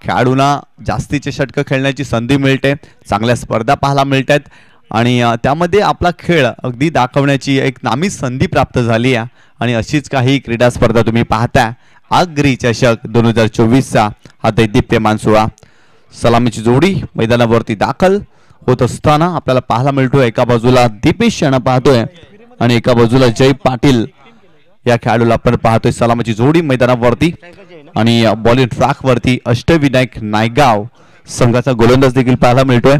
खेळाडूंना जास्तीचे षटक खेळण्याची संधी मिळते, चांगल्या स्पर्धा पाहायला मिळतात आणि त्यामध्ये आपला खेळ अगदी दाखवण्याची एक नामी संधी प्राप्त झाली आहे। आणि अशीच काही क्रीडा स्पर्धा तुम्ही पाहता। आगरी चषक 2024चा हा दैदिप्यमान सोहळा, सलामीची जोडी मैदानावरती दाखल होत असताना आपल्याला पाहायला मिळतोय, एका बाजूला दीपेश यांना पाहतोय आणि एका बाजूला जय पाटील या खेळाडूला आपण पाहतोय। सलामीची जोडी मैदानावरती आणि बॉलिंग ट्रॅक वरती अष्टविनायक नायगाव संघाचा गोलंदाज देखील पाहायला मिळतोय,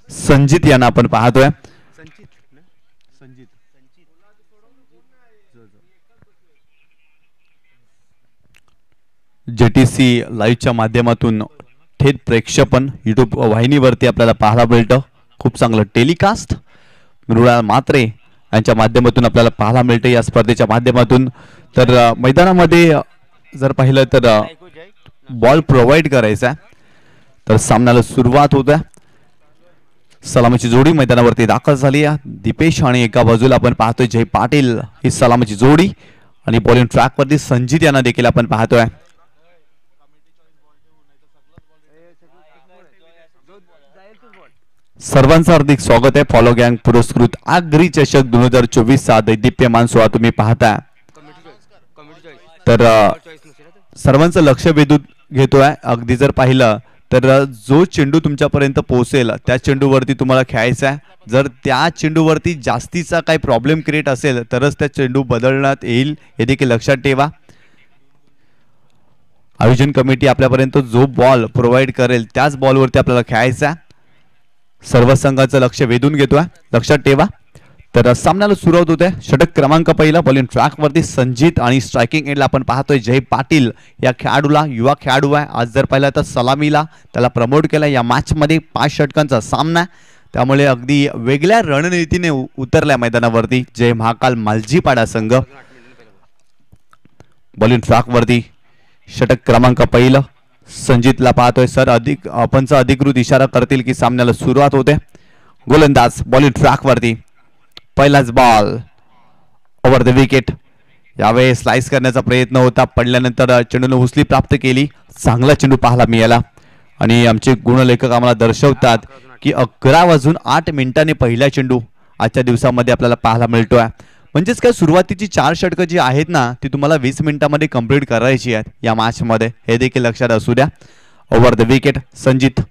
संजित यांना आपण पाहतोय। जेटीसी लाईव्हच्या माध्यमातून थेट प्रेक्षेपण युट्यूब वाहिनीवरती आपल्याला पाहायला मिळतं, खूप चांगलं टेलिकास्ट मृणाल म्हात्रे यांच्या माध्यमातून आपल्याला पाहायला मिळतं या स्पर्धेच्या माध्यमातून। तर मैदानामध्ये जर पाहिलं तर बॉल प्रोव्हाइड करायचा, तर सामन्याला सुरुवात होत आहे। सलामीची जोडी मैदानावरती दाखल झाली आहे, दीपेश आणि एका बाजूला आपण पाहतोय जय पाटील ही सलामीची जोडी आणि बॉलिंग ट्रॅक वरती संजित यांना देखील आपण पाहतोय। सर्वांचं हार्दिक स्वागत आहे। फॉलो गँग पुरस्कृत आगरी चषक 2024चा दैदिप्यमान सोहळा तुम्ही पाहताय। तर सर्वांचं लक्ष वेधून घेतोय। अगदी जर पाहिलं तर जो चेंडू तुमच्यापर्यंत पोहोचेल त्या चेंडूवरती तुम्हाला खेळायचा आहे। जर त्या चेंडूवरती जास्तीचा काही प्रॉब्लेम क्रिएट असेल तरच त्या चेंडू बदलण्यात येईल, हे देखील लक्षात ठेवा। आयोजन कमिटी आपल्यापर्यंत जो बॉल प्रोव्हाइड करेल त्याच बॉलवरती आपल्याला खेळायचा आहे। सर्व संघाचं लक्ष वेधून घेतोय, लक्षात ठेवा। तर सामन्याला सुरुवात होते। षटक क्रमांक पहिला बॉलिंग ट्रॅक वरती संजित आणि स्ट्रायकिंग एंडला आपण पाहतोय जय पाटील या खेळाडूला, युवा खेळाडू आहे। आज जर पाहिलं तर सलामीला त्याला प्रमोट केला। या मॅच मध्ये 5 षटकांचा सामना, त्यामुळे अगदी वेगळ्या रणनीतीने उतरल्या मैदानावरती जय महाकाल मालजीपाडा संघ। बॉलिंग ट्रॅक वरती षटक क्रमांक पहिला संजितला पाहतोय। सर पंच अधिकृत इशारा करतील की सामन्याला सुरुवात होते। गोलंदाज बॉलिंग ट्रॅक वरती, पहिलाच बॉल ओव्हर द विकेट। यावेळी स्लाइस करण्याचा प्रयत्न होता, पडल्यानंतर चेंडूने उचली प्राप्त केली, चांगला चेंडू पाहायला मिळाला। आणि आमचे गुणलेखक आम्हाला दर्शवतात की 11:08 पहिला चेंडू आजच्या दिवसामध्ये आपल्याला पाहायला मिळतोय। म्हणजेच काय सुरुवातीची 4 षटकं जी आहेत ना ती तुम्हाला 20 मिनिटांमध्ये कंप्लीट करायची आहेत या मॅच मध्ये, हे देखील लक्षात असू द्या। ओव्हर द विकेट संजित,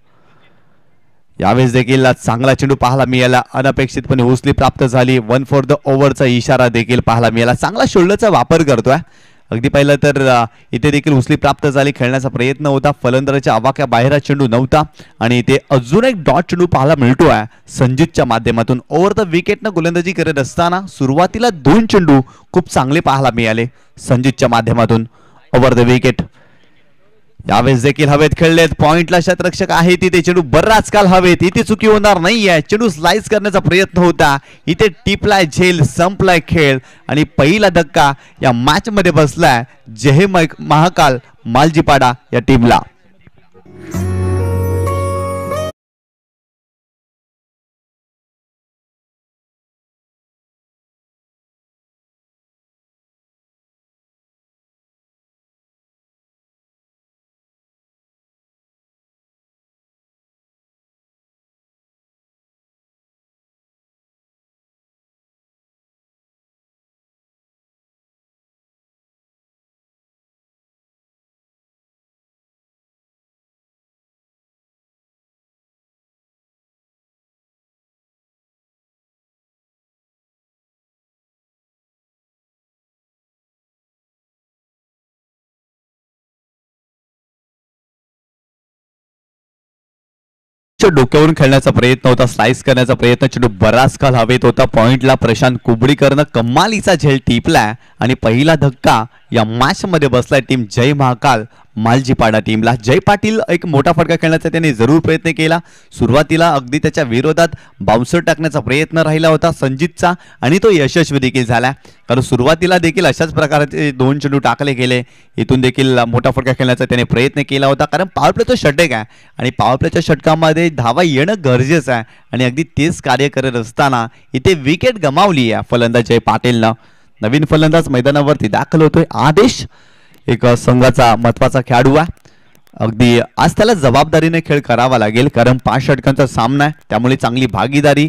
यावेळेस देखील चांगला चेंडू पाहायला मिळाला, अनपेक्षितपणे उचली प्राप्त झाली। 1 फॉर द ओव्हरचा इशारा देखील पाहायला मिळाला, चांगला शोल्डरचा वापर करतोय। अगदी पाहिलं तर इथे देखील उचली प्राप्त झाली, खेळण्याचा प्रयत्न होता, फलंदाजाच्या आवाक्या बाहेर चेंडू नव्हता आणि इथे अजून एक डॉट चेंडू पाहायला मिळतोय संजितच्या माध्यमातून। ओव्हर द विकेटनं गोलंदाजी करत असताना सुरुवातीला 2 चेंडू खूप चांगले पाहायला मिळाले संजितच्या माध्यमातून। ओव्हर द विकेट, यावेळेस देखील हवेत खेळलेत, पॉइंटला शतरक्षक आहे तिथे, चेंडू बराच काल हवेत, इथे चुकी होणार नाहीये। चेंडू स्लाइस करण्याचा प्रयत्न होता, इथे टिपलाय झेल, संपलाय खेळ आणि पहिला धक्का या मॅच मध्ये बसलाय जय महाकाल मालजीपाडा या टीमला। डोक्यावरून खेळण्याचा प्रयत्न होता, स्लाइस करण्याचा प्रयत्न, चेंडू बराच काल हवेत होता, पॉइंटला प्रशांत कुबडीकरनं कमालीचा झेल टिपलाय आणि पहिला धक्का या मॅच मध्ये बसलाय टीम जय महाकाल मालजीपाडा टीमला। जय पाटील एक मोठा फटका खेळण्याचा त्याने जरूर प्रयत्न केला, सुरुवातीला अगदी त्याच्या विरोधात बाउन्सर टाकण्याचा प्रयत्न राहिला होता संजितचा आणि तो यशस्वी देखील झाला, कारण सुरुवातीला देखील अशाच प्रकारे 2 चेंडू टाकले गेले। इथून देखील मोठा फटका खेळण्याचा त्याने प्रयत्न केला होता, कारण पॉवर प्लेचं षटक आहे आणि पॉवर प्लेच्या षटकामध्ये धावा येणं गरजेचं आहे आणि अगदी तेच कार्य करत असताना इथे विकेट गमावली आहे फलंदाज जय पाटीलनं। नवीन फलंदाज मैदानावरती दाखल होतोय आदेश, एक संघाचा महत्वाचा खेळाडू आहे. अगदी आज त्याला जबाबदारीने खेळ करावा लागेल कारण 5 षटकांचा सामना आहे. त्यामुळे चांगली भागीदारी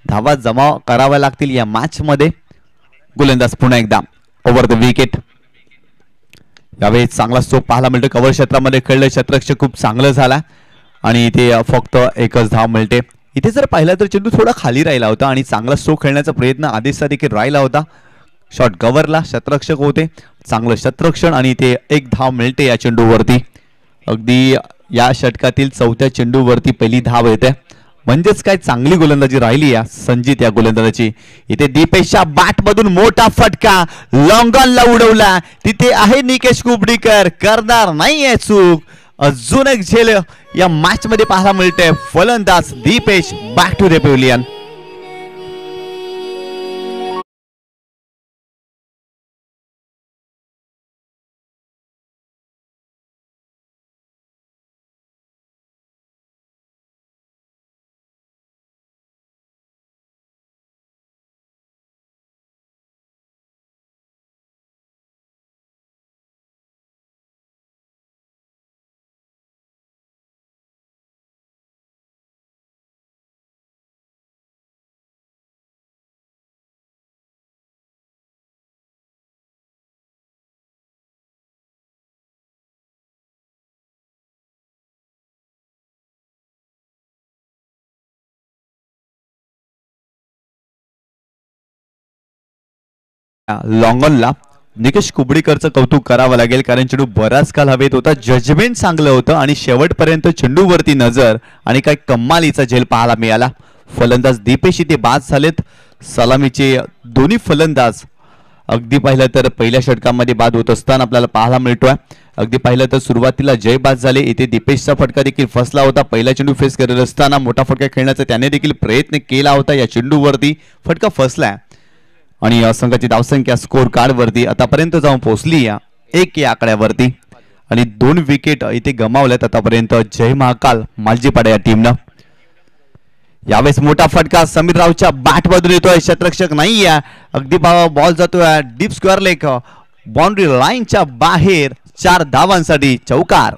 धावा जमा कराव्या लागतील या मॅच मध्ये. गोलंदाज पुन्हा एकदा ओव्हर द विकेट. यावेळी चांगला स्ट्रोक पाहायला मिळतो. कव्हर क्षेत्रामध्ये खेळलं क्षेत्ररक्षक खूप चांगलं झाला आणि इथे फक्त एकच धाव मिळते. इथे जर पाहिलं तर चेंडू थोडा खाली राहिला होता आणि चांगला स्ट्रोक खेळण्याचा प्रयत्न आदेशचा देखील राहिला होता. शॉट कव्हरला क्षेत्ररक्षक होते. चांगलं क्षेत्ररक्षण आणि इथे एक धाव मिळते या चेंडूवरती. अगदी या षटकातील 4थ्या चेंडूवरती पहिली धाव येते. म्हणजेच काय चांगली गोलंदाजी राहिली या संजित या गोलंदाजाची. इथे दीपेशच्या बॅट मधून मोठा फटका लॉंगॉनला उडवला. तिथे आहे निकेश कुबडीकर, करणार नाहीये चूक. अजून एक झेल या मॅच मध्ये पाहायला मिळते. फलंदाज Dipesh back to the pavilion. लॉंगॉनला निकेश कुबडीकरचं कौतुक करावं लागेल कारण चेंडू बराच काल हवेत होता. जजमेंट चांगलं होतं आणि शेवटपर्यंत चेंडूवरती नजर आणि काय कमालीचा झेल पाहायला मिळाला. फलंदाज दीपेश इथे बाद झालेत. सलामीचे दोन्ही फलंदाज अगदी पाहिलं तर पहिल्या षटकामध्ये बाद होत असताना आपल्याला पाहायला मिळतोय. अगदी पाहिलं तर सुरुवातीला जय बाद झाले. इथे दीपेशचा फटका देखील फसला होता. पहिला चेंडू फेस करत असताना मोठा फटका खेळण्याचा त्याने देखील प्रयत्न केला होता. या चेंडूवरती फटका फसलाय आणि संघाची धावसंख्या स्कोर कार्ड वरती आतापर्यंत जाऊन पोहोचली या 1 या आकड्यावरती आणि 2 विकेट इथे गमावल्यात आतापर्यंत जय महाकाल मालजीपाडा या टीमनं. यावेळेस मोठा फटका समीर रावच्या बॅट मधून येतोय. क्षेत्ररक्षक नाही आहे. अगदी बॉल जातोय डीप स्क्वेअर लेग बाउंड्री लाईनच्या बाहेर. 4 धावांसाठी चौकार.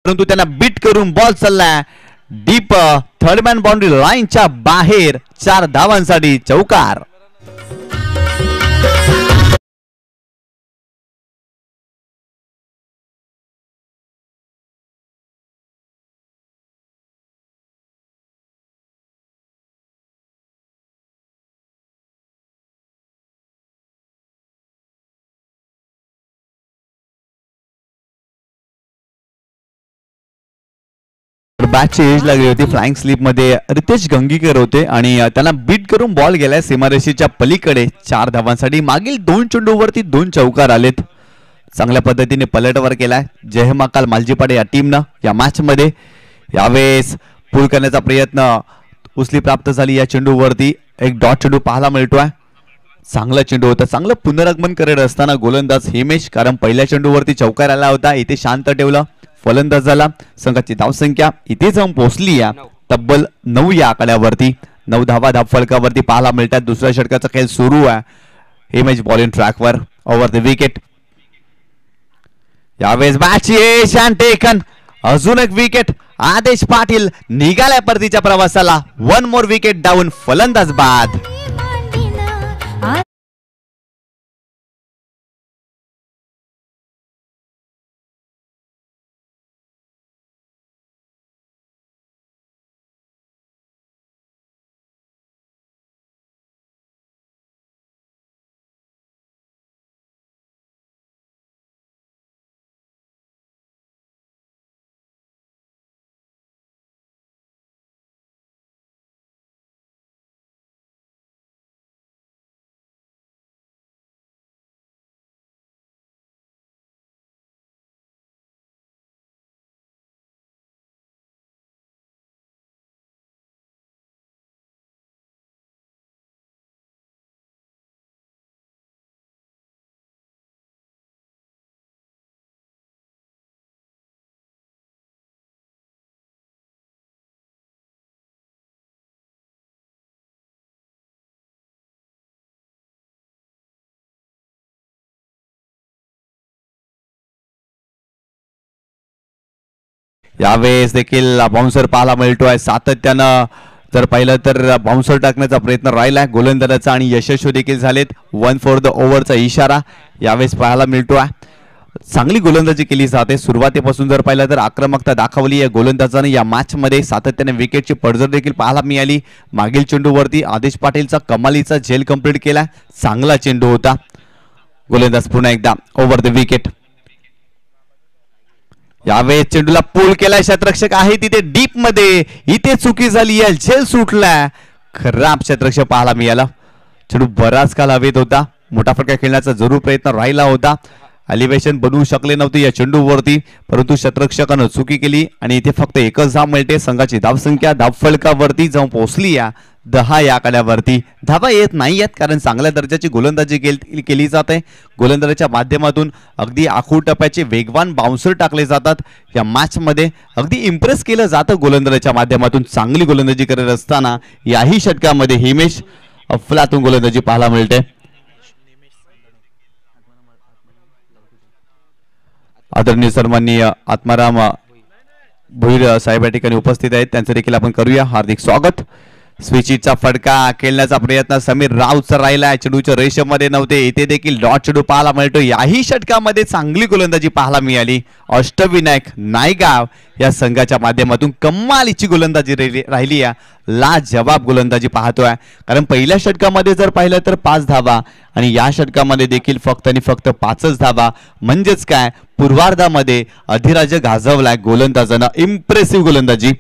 परंतु त्यांना बीट करून बॉल चाललाय डीप थर्ड मॅन बाउंड्री लाईनच्या बाहेर. 4 धावांसाठी चौकार. बॅटची एज लागली होती. फ्लाइंग स्लिप मध्ये रितेश गंगीकर होते आणि त्यांना बीट करून बॉल गेलाय सीमारेषेच्या पलीकडे. 4 धावांसाठी मागील 2 चेंडूवरती 2 चौकार आलेत. चांगल्या पद्धतीने पलटवार केलाय जय महाकाल मालजीपाडे या टीमनं या मॅच मध्ये. यावेळेस पूल करण्याचा प्रयत्न उचली प्राप्त झाली या चेंडूवरती. एक डॉट चेंडू पाहायला मिळतोय. चांगला चेंडू होता. चांगलं पुनरागमन करत असताना गोलंदाज हिमेश, कारण पहिल्या चेंडूवरती चौकार आला होता, इथे शांत ठेवलं. फलंदाजाला संघाची धावसंख्या इथे जाऊन पोहोचली या तब्बल 9 या आकड्यावरती. 9 धावा धावफलकावरती पाहायला मिळतात. दुसऱ्या षटकाचा खेळ सुरू आहे. हिमेश बॉलिंग ट्रॅकवर ओव्हर द विकेट. यावेळेस बॅटची टेकन. अजून एक विकेट. आदेश पाटील निघाल्या परतीच्या प्रवासाला. 1 मोर विकेट डाऊन. फलंदाज बाद. यावेळेस देखील बाउन्सर पाहायला मिळतोय. सातत्यानं जर पाहिलं तर बाउन्सर टाकण्याचा प्रयत्न राहिलाय गोलंदाजाचा आणि यशस्वी देखील झालेत. 1 फॉर द ओव्हरचा इशारा यावेळेस पाहायला मिळतोय. चांगली गोलंदाजी केली जाते. सुरुवातीपासून जर पाहिलं तर आक्रमकता दाखवली या गोलंदाजाने. या मॅच मध्ये सातत्याने विकेटची पडझड देखील पाहायला मिळाली. मागील चेंडूवरती आदेश पाटीलचा कमालीचा झेल कंप्लीट केला. चांगला चेंडू होता. गोलंदाज पुन्हा एकदा ओव्हर द विकेट. यावेळेस चेंडूला पूल केलाय. क्षेत्ररक्षक आहे तिथे डीप मध्ये. इथे चुकी झाली आहे. झेल सुटला. खराब क्षेत्ररक्षक पाहायला मिळाला. चेंडू बराच काल हवेत होता. मोठा फटका खेळण्याचा जरूर प्रयत्न राहिला होता. एलिव्हेशन बनवू शकले नव्हते या चेंडूवरती, परंतु क्षेत्ररक्षकानं चुकी केली आणि इथे फक्त एकच धाव मिळते. संघाची धावसंख्या धावफलकावरती जाऊन पोहोचली या 10 या आकड्यावरती. धावा येत नाही आहेत कारण चांगल्या दर्जाची गोलंदाजी केली जाते. गोलंदाजाच्या माध्यमातून अगदी आखूड टप्प्याचे वेगवान बाउन्सर टाकले जातात. या मॅच मध्ये अगदी इम्प्रेस केलं जातं गोलंदाजाच्या माध्यमातून. चांगली गोलंदाजी करत असताना याही षटकामध्ये हिमेश अफलातून गोलंदाजी पाहायला मिळते. आदरणीय सन्माननीय आत्माराम भोईर साहेब या ठिकाणी उपस्थित आहेत. त्यांचं देखील आपण करूया हार्दिक स्वागत. स्विचिटचा फटका खेळण्याचा प्रयत्न समीर राऊतचा राहिला. चेंडूच्या रेषेमध्ये नव्हते. इथे देखील डॉट चेंडू पाहायला मिळतो. याही षटकामध्ये चांगली गोलंदाजी पाहायला मिळाली. अष्टविनायक नायगाव या संघाच्या माध्यमातून कमालीची गोलंदाजी राहिली. या लाजवाब गोलंदाजी पाहतोय. कारण पहिल्या षटकामध्ये जर पाहिलं तर 5 धावा आणि या षटकामध्ये देखील फक्त आणि फक्त 5च धावा. म्हणजेच काय, पूर्वार्धामध्ये अधिराज्य गाजवलाय गोलंदाजानं. इम्प्रेसिव्ह गोलंदाजी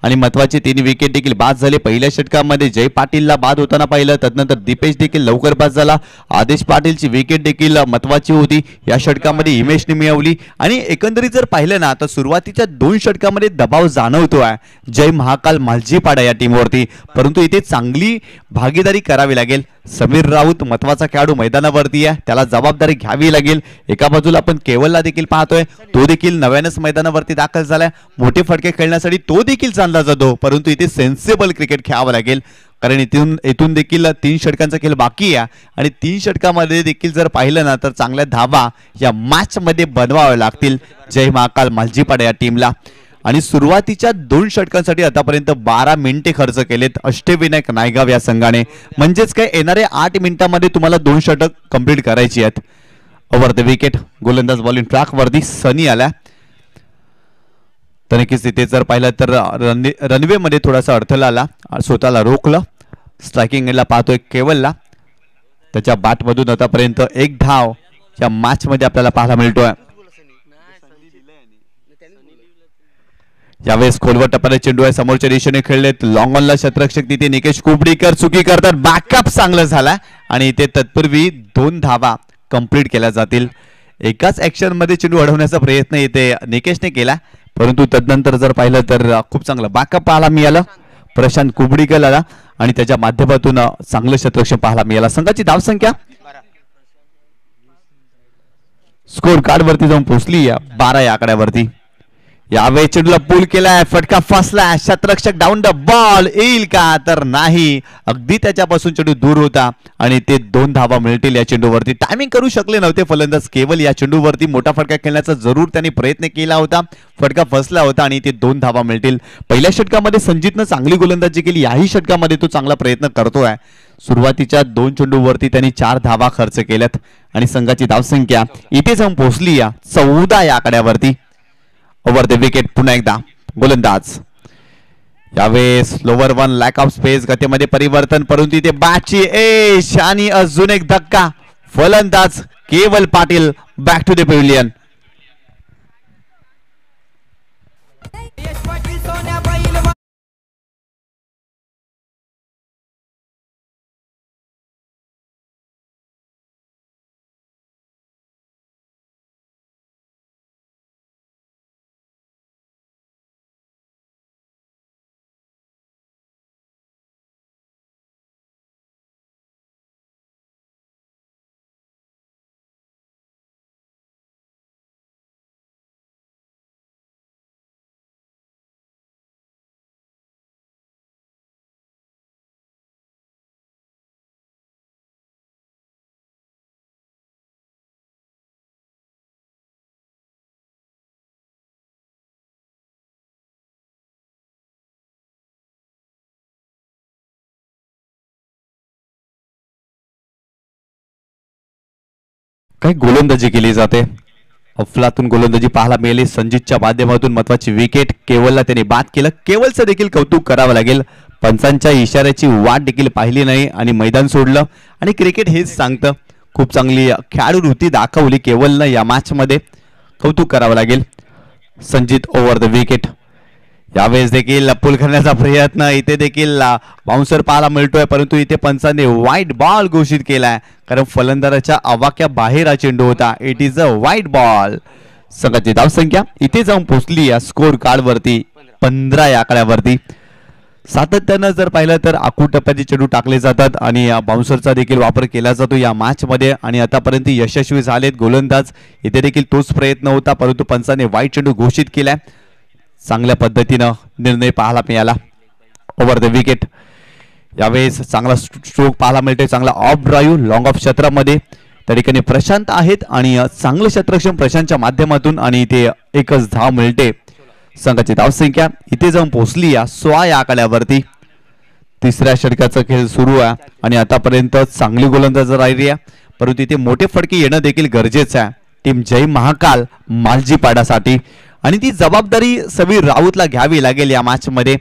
आणि महत्वाचे 3 विकेट देखील बाद झाले. पहिल्या षटकामध्ये जय पाटीलला बाद होताना पाहिलं. त्यानंतर दीपेश देखील लवकर बाद झाला. आदेश पाटीलची विकेट देखील महत्वाची होती. या षटकामध्ये हिमेशने मिळवली आणि एकंदरीत जर पाहिलं ना तर सुरुवातीच्या 2 षटकामध्ये दबाव जाणवतोय जय महाकाल मालजीपाडा या टीमवरती, परंतु इथे चांगली भागीदारी करावी लागेल. समीर राऊत महत्वाचा खेळाडू मैदानावरती आहे. त्याला जबाबदारी घ्यावी लागेल. एका बाजूला आपण केवलला देखील पाहतोय. तो देखील नव्यानच मैदानावरती दाखल झालाय. मोठे फटके खेळण्यासाठी तो देखील चालला जातो, परंतु इथे सेन्सेबल क्रिकेट खेळावं लागेल. कारण इथून देखील 3 षटकांचा खेळ बाकी आहे आणि 3 षटकामध्ये देखील जर पाहिलं ना तर चांगल्या धावा या मॅच मध्ये बनवाव्या लागतील जय महाकाल मालजीपाडा या टीमला. आणि सुरुवातीच्या 2 षटकांसाठी आतापर्यंत 12 मिनिटे खर्च केलेत अष्टविनायक नायगाव या संघाने. म्हणजेच काय, येणारे 8 मिनिटांमध्ये तुम्हाला 2 षटक कंप्लीट करायची आहेत. Over the wicket. गोलंदाज बॉलिंग ट्रॅक वरती सनी आला. तर नक्कीच तिथे जर पाहिलं तर रनवे मध्ये थोडासा अडथळा आला. स्वतःला रोखलं. स्ट्रायकिंग एंडला पाहतोय केवलला. त्याच्या बॅटमधून आतापर्यंत 1 धाव या मॅच मध्ये आपल्याला पाहायला मिळतोय. यावेळेस खोलवर टप्प्याने चेंडू आहे, समोरच्या दिशेने खेळलेत, लॉंग ऑनला शतरक्षक तिथे निकेश कुबडीकर चुकी करतात, बॅकअप चांगलं झाला आणि इथे तत्पूर्वी 2 धावा कंप्लीट केल्या जातील. एकाच ऍक्शन मध्ये चेंडू अडवण्याचा प्रयत्न इथे निकेशने केला, परंतु तदनंतर जर पाहिलं तर खूप चांगलं बॅकअप पाहायला मिळालं प्रशांत कुबडीकरला आणि त्याच्या माध्यमातून चांगलं शतरक्षण पाहायला मिळालं. संघाची धावसंख्या स्कोर कार्ड वरती जाऊन पोहोचली 12 या आकड्यावरती. यावेळी चेंडूला पूल केलाय, फटका फसला, शतरक्षक डाऊन द बॉल येईल का तर नाही, अगदी त्याच्यापासून चेंडू दूर होता आणि ते 2 धावा मिळतील या चेंडूवरती. टायमिंग करू शकले नव्हते फलंदाज, केवळ या चेंडूवरती मोठा फटका खेळण्याचा जरूर त्यांनी प्रयत्न केला होता, फटका फसला होता आणि ते 2 धावा मिळतील. पहिल्या षटकामध्ये संजितनं चांगली गोलंदाजी केली, याही षटकामध्ये तो चांगला प्रयत्न करतोय. सुरुवातीच्या 2 चेंडूवरती त्यांनी 4 धावा खर्च केल्यात आणि संघाची धावसंख्या इथे जाऊन पोहोचली 14 या आकड्यावरती. ओव्हर द विकेट पुन्हा एकदा गोलंदाज. यावेळेस lower one lack of space, गतीमध्ये परिवर्तन, परंतु इथे बॅटची एश आणि अजून एक धक्का. फलंदाज Keval Patil back to the pavilion. काही गोलंदाजी केली जाते, अफलातून गोलंदाजी पाहायला मिळाली. संजितच्या माध्यमातून महत्वाची विकेट, केवलला त्याने बाद केलं. केवलचं देखील कौतुक करावं लागेल, पंचांच्या इशाऱ्याची वाट देखील पाहिली नाही आणि मैदान सोडलं. आणि क्रिकेट हेच सांगतं, खूप चांगली खेळाडूवृत्ती दाखवली केवलनं या मॅच मध्ये, कौतुक करावं लागेल. Sanjit over the wicket. यावेळेस देखील पूल करण्याचा प्रयत्न, इथे देखील बाउन्सर पाहायला मिळतोय, परंतु इथे पंचाने व्हाईट बॉल घोषित केलाय, कारण फलंदाजाच्या आवाक्या बाहेर हा चेंडू होता. It is a white ball. संघाची धावसंख्या इथे जाऊन पोहोचली या स्कोर कार्ड वरती 15 या आकड्यावरती. सातत्यानं जर पाहिलं तर आखूड टप्प्याचे चेंडू टाकले जातात आणि बाउन्सरचा देखील वापर केला जातो या मॅच मध्ये आणि आतापर्यंत यशस्वी झालेत गोलंदाज. इथे देखील तोच प्रयत्न होता, परंतु पंचाने व्हाईट चेंडू घोषित केलाय. चांगल्या पद्धतीनं निर्णय पाहायला मिळाला. Over the wicket. यावेळेस चांगला स्ट्रोक पाहायला मिळते, चांगला ऑफ ड्राईव्ह लॉंग ऑफ क्षेत्रामध्ये त्या ठिकाणी प्रशांत आहेत आणि चांगलं क्षेत्ररक्षण प्रशांतच्या माध्यमातून आणि इथे एकच धाव मिळते. संघाची धावसंख्या इथे जाऊन पोहोचली 16 या आकड्यावरती. तिसऱ्या षटकाचा खेळ सुरू आहे आणि आतापर्यंत चांगली गोलंदाजी राहिली आहे, परंतु इथे मोठे फटके येणं देखील गरजेचं आहे टीम जय महाकाल मालजीपाडासाठी. आणि ती जबाबदारी समीर राऊतला घ्यावी लागेल या मॅच मध्ये,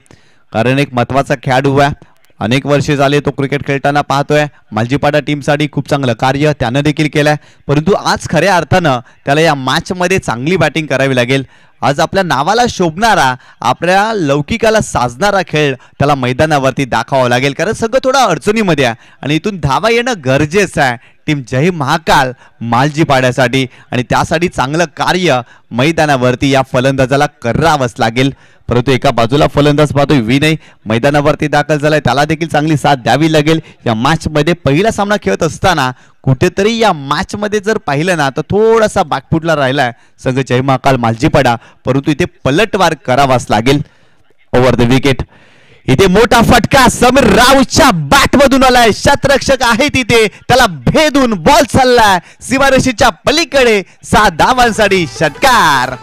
कारण एक महत्वाचा खेळाडू आहे, अनेक वर्षे झाले तो क्रिकेट खेळताना पाहतोय. मालजीपाडा टीमसाठी खूप चांगलं कार्य त्यानं देखील केलंय, परंतु आज खऱ्या अर्थानं त्याला या मॅच मध्ये चांगली बॅटिंग करावी लागेल. आज आपल्या नावाला शोभणारा, आपल्या लौकिकाला साजणारा खेळ त्याला मैदानावरती दाखवावा लागेल, कारण सगळं थोडा अडचणीमध्ये आहे आणि इथून धावा येणं गरजेचं आहे टीम जय महाकाल मालजीपाड्यासाठी. आणि त्यासाठी चांगलं कार्य मैदानावरती या फलंदाजाला करावंच लागेल. परंतु एका बाजूला फलंदाज पाहतोय विनय मैदानावरती दाखल झालाय, त्याला देखील चांगली साथ द्यावी लागेल. या मॅच मध्ये पहिला सामना खेळत असताना कुठेतरी या मॅच मध्ये जर पाहिलं ना तर थोडासा बॅकफुटला राहिलाय संघ जय महाकाल मालजीपाडा, परंतु इथे पलटवार करावाच लागेल. Over the wicket. इथे मोठा फटका समीर राऊतच्या बॅट मधून आलाय, शतरक्षक आहे तिथे, त्याला भेदून बॉल चाललाय सीमारेषेच्या पलीकडे. 6 धावांसाठी षटकार.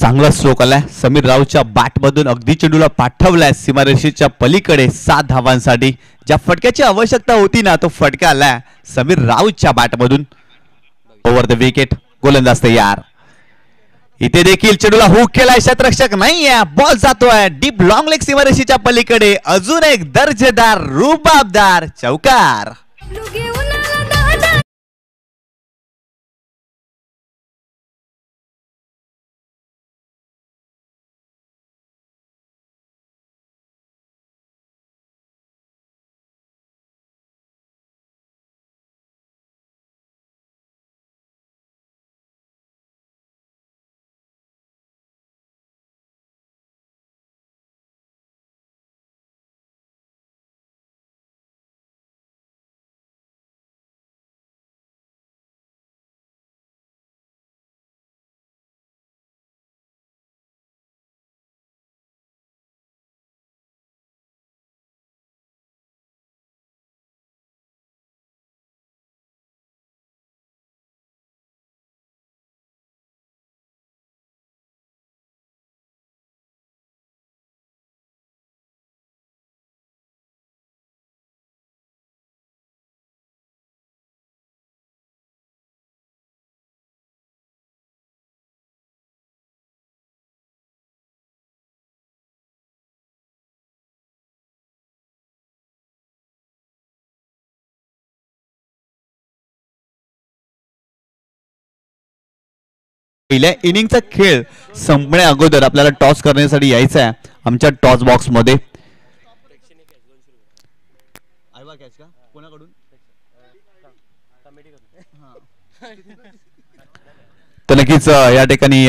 चांगला स्ट्रोक आलाय समीर राऊच्या बॅटमधून अगदी चेंडूला पाठवलाय सीमारेषेच्या पलीकडे 7 धावांसाठी. ज्या फटक्याची आवश्यकता होती ना तो फटका आलाय समीर राऊच्या बॅटमधून. ओव्हर द विकेट, गोलंदाज तयार. इथे देखील चेंडूला हुक केलाय, शतरक्षक नाहीये, बॉल जातोय डीप लॉंग लेग सीमारेषेच्या पलीकडे. अजून एक दर्जेदार रुबाबदार चौकार. पहिल्या इनिंगचा खेळ संपण्या अगोदर आपल्याला टॉस करण्यासाठी यायचं आहे आमच्या टॉस बॉक्स मध्ये. तर नक्कीच या ठिकाणी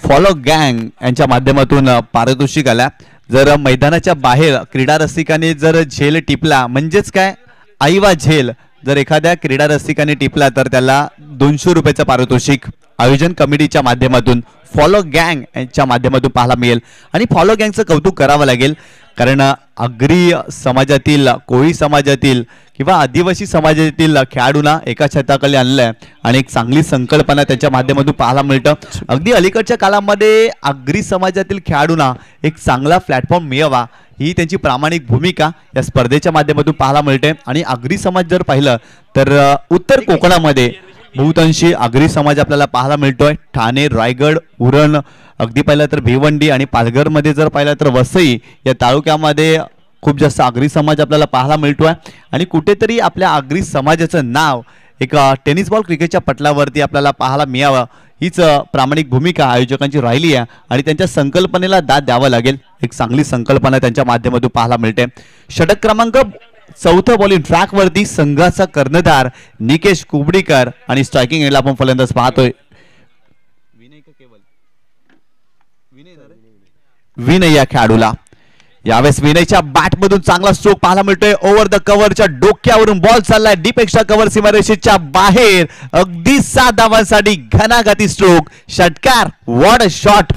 फॉलो गँग यांच्या माध्यमातून पारितोषिक आल्या. जर मैदानाच्या बाहेर क्रीडा रसिकाने जर झेल टिपला म्हणजेच काय आईवा झेल जर एखाद्या क्रीडा रसिकाने टिपला तर त्याला 200 रुपयाचं पारितोषिक आयोजन कमिटीच्या माध्यमातून फॉलो गँग यांच्या माध्यमातून पाहायला मिळेल. आणि फॉलो गँगचं कौतुक करावं लागेल कारण आगरी समाजातील, कोळी समाजातील किंवा आदिवासी समाजातील खेळाडूंना एका छताखाली आणलंय आणि एक चांगली संकल्पना त्यांच्या माध्यमातून पाहायला मिळतं. अगदी अलीकडच्या काळामध्ये आगरी समाजातील खेळाडूंना एक चांगला प्लॅटफॉर्म मिळावा ही त्यांची प्रामाणिक भूमिका या स्पर्धेच्या माध्यमातून पाहायला मिळते. आणि आगरी समाज जर पाहिलं तर उत्तर कोकणामध्ये बहुतांशी आगरी समाज आपल्याला पाहायला मिळतोय. ठाणे, रायगड, उरण, अगदी पाहिलं तर भिवंडी आणि पालघरमध्ये जर पाहिलं तर वसई या तालुक्यामध्ये खूप जास्त आगरी समाज आपल्याला पाहायला मिळतोय. आणि कुठेतरी आपल्या आगरी समाजाचं नाव एक टेनिस बॉल क्रिकेटच्या पटलावरती आपल्याला पाहायला मिळावं हीच प्रामाणिक भूमिका आयोजकांची राहिली आहे. आणि त्यांच्या संकल्पनेला दाद द्यावं लागेल. एक चांगली संकल्पना त्यांच्या माध्यमातून पाहायला मिळते. षटक क्रमांक 4 बॉलिंग ट्रॅक वरती संघाचा कर्णधार निकेश कुबडीकर आणि स्ट्रायकिंग एंडला आपण फलंदाज पाहतोय विनय या खेळाडूला. यावेळेस विनयच्या बॅटमधून चांगला स्ट्रोक पाहायला मिळतोय. ओव्हर द कव्हरच्या डोक्यावरून बॉल चाललाय डीप एक्स्ट्रा कव्हर सीमारेषेच्या बाहेर. अगदी 7 धावांसाठी घणाघाती स्ट्रोक, षटकार. What a shot.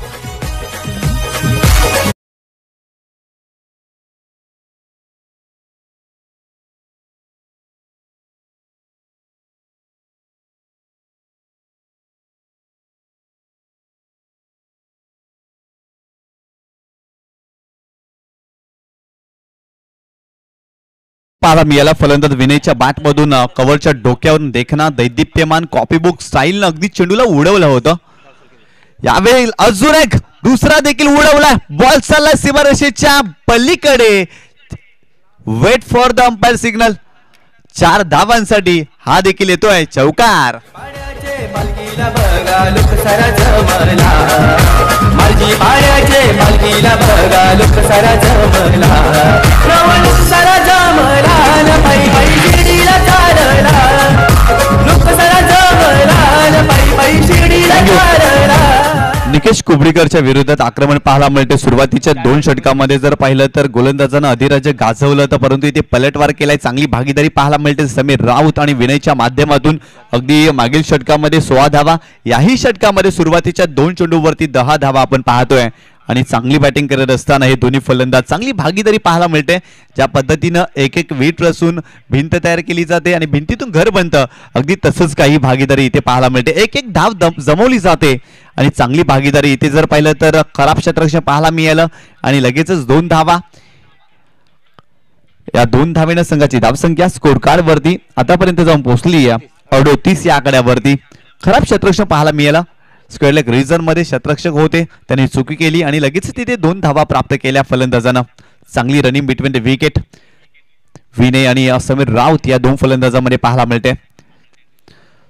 पाहायला मिळाला फलंदाज विनयच्या बॅटमधून कव्हरच्या डोक्यावरून देखना दैदिप्यमान कॉपीबुक स्टाईलनं अगदी चेंडूला उडवलं होतं. यावेळी अजून एक दुसरा देखील उडवला. बॉल चालला सीमारेषेच्या पलीकडे. Wait for the umpire signal. 4 धावांसाठी हा देखील येतोय चौकार. निकेश कुबडीकरच्या विरोधात आक्रमण पाहायला मिळते. सुरुवातीच्या 2 षटकामध्ये जर पाहिलं तर गोलंदाजानं अधिराज्य गाजवलं तर परंतु इथे पलटवार केलाय. चांगली भागीदारी पाहायला मिळते समीर राऊत आणि विनयच्या माध्यमातून. अगदी मागील षटकामध्ये 16 धावा, याही षटकामध्ये सुरुवातीच्या 2 चेंडूवरती 10 धावा आपण पाहतोय. आणि चांगली बॅटिंग करत असताना हे दोन्ही फलंदाज चांगली भागीदारी पाहायला मिळते. ज्या पद्धतीनं एक एक विट रचून भिंत तयार केली जाते आणि भिंतीतून घर बनतं अगदी तसंच काही भागीदारी इथे पाहायला मिळते. एक एक धाव जमवली जाते आणि चांगली भागीदारी इथे जर पाहिलं तर खराब क्षेत्ररक्षण पाहायला मिळालं आणि लगेचच 2 धावा. या 2 धावेनं संघाची धावसंख्या स्कोर कार्ड वरती आतापर्यंत जाऊन पोहोचली आहे 38 या आकड्यावरती. खराब क्षेत्ररक्षण पाहायला मिळालं. स्क्वेअर लेग रीजन मध्ये क्षेत्ररक्षक होते, त्यांनी चुकी केली आणि लगेच तिथे 2 धावा प्राप्त केल्या फलंदाजानं. चांगली running between the wicket Vinay आणि समीर राऊत या 2 फलंदाजांमध्ये पाहायला मिळते.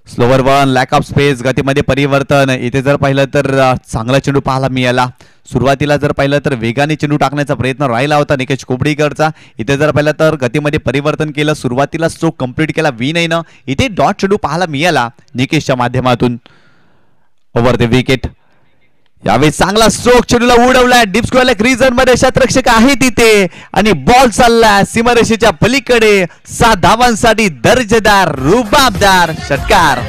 Slower one, lack of space, गतीमध्ये परिवर्तन. इथे जर पाहिलं तर चांगला चेंडू पाहायला मिळाला. सुरुवातीला जर पाहिलं तर वेगाने चेंडू टाकण्याचा प्रयत्न राहिला होता निकेश कोपडीकरचा. इथे जर पाहिलं तर गतीमध्ये परिवर्तन केलं, सुरुवातीला स्ट्रोक कंप्लीट केला विनयनं. इथे डॉट चेंडू पाहायला मिळाला निकेशच्या माध्यमातून ओव्हर द विकेट. यावेळी चांगला स्ट्रोक चेंडूला उडवलाय डीप स्क्वेअर लेग रीजन मध्ये. क्षेत्ररक्षक आहे तिथे आणि बॉल चाललाय सीमारेषेच्या पलीकडे. 7 धावांसाठी दर्जेदार रुबाबदार षटकार.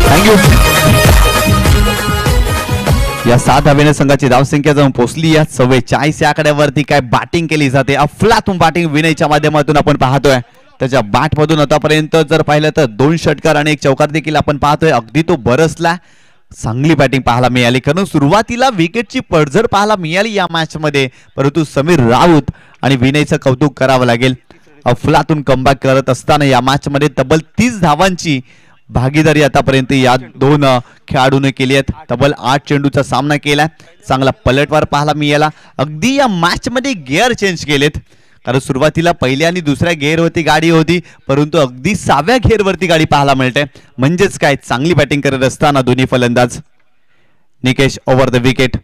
थँक्यू. या 7 धावेने संघाची धावसंख्या जाऊन पोहोचली या 44 या आकड्यावरती. काय बॅटिंग केली जाते, अफलातून बॅटिंग विनयच्या माध्यमातून आपण पाहतोय. त्याच्या बॅट मधून आतापर्यंत जर पाहिलं तर 2 षटकार आणि 1 चौकार देखील आपण पाहतोय. अगदी तो बरसला. चांगली बॅटिंग पाहायला मिळाली, कारण सुरुवातीला विकेटची पडझड पाहायला मिळाली या मॅच मध्ये. परंतु समीर राऊत आणि विनयचं कौतुक करावं लागेल. अफलातून कमबॅक करत असताना या मॅच मध्ये तब्बल 30 धावांची भागीदारी आतापर्यंत या 2 खेळाडूने केली आहे. तब्बल 8 चेंडूचा सामना केलाय. चांगला पलटवार पाहायला मिळाला. अगदी या मॅच मध्ये गिअर चेंज केलेत, कारण सुरुवातीला पहिल्या आणि दुसऱ्या गिअरवरती गाडी होती, परंतु अगदी 6व्या गिअरवरती गाडी पाहायला मिळते. म्हणजेच काय, चांगली बॅटिंग करत असताना दोन्ही फलंदाज. Nikesh over the wicket.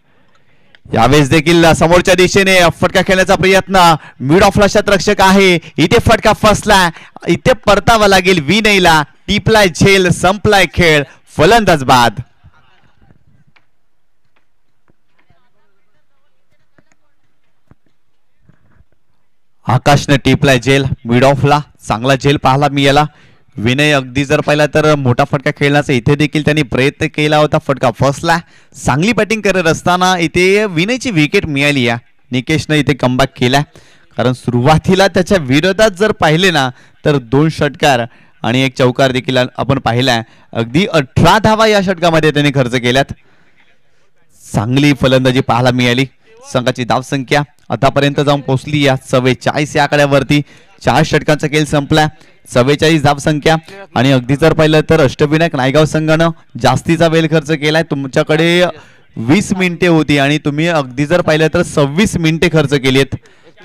यावेळेस देखील समोरच्या दिशेने फटका खेळण्याचा प्रयत्न. मिड ऑफला क्षेत्ररक्षक आहे, इथे फटका फसला. इथे परतावा लागेल विनयला. टिपलाय झेल, संपलाय खेळ, फलंदाज बाद. आकाशने टिपलाय झेल मिड ऑफला. चांगला झेल पाहायला मिळाला. विनय अगदी जर पाहिला तर मोठा फटका खेळण्याचा इथे देखील त्यांनी प्रयत्न केला होता, फटका फसला. चांगली बॅटिंग करत असताना इथे विनयची विकेट मिळाली आहे. निकेशने इथे कमबॅक केला, कारण सुरुवातीला त्याच्या विरोधात जर पाहिले ना तर 2 षटकार आणि 1 चौकार देखील आपण पाहिलाय. अगदी 18 धावा या षटकामध्ये त्यांनी खर्च केल्यात. चांगली फलंदाजी पाहायला मिळाली. संघाची धावसंख्या आतापर्यंत जाऊन पोहोचली या 44 या आकड्यावरती. 4 षटकांचा खेळ संपला. 44 धावसंख्या आणि अगदी जर पाहिलं तर अष्टविनायक नायगाव संघानं जास्तीचा वेळ खर्च केलाय. तुमच्याकडे 20 मिनिटे होती आणि तुम्ही अगदी जर पाहिलं तर 26 मिनिटे खर्च केलीत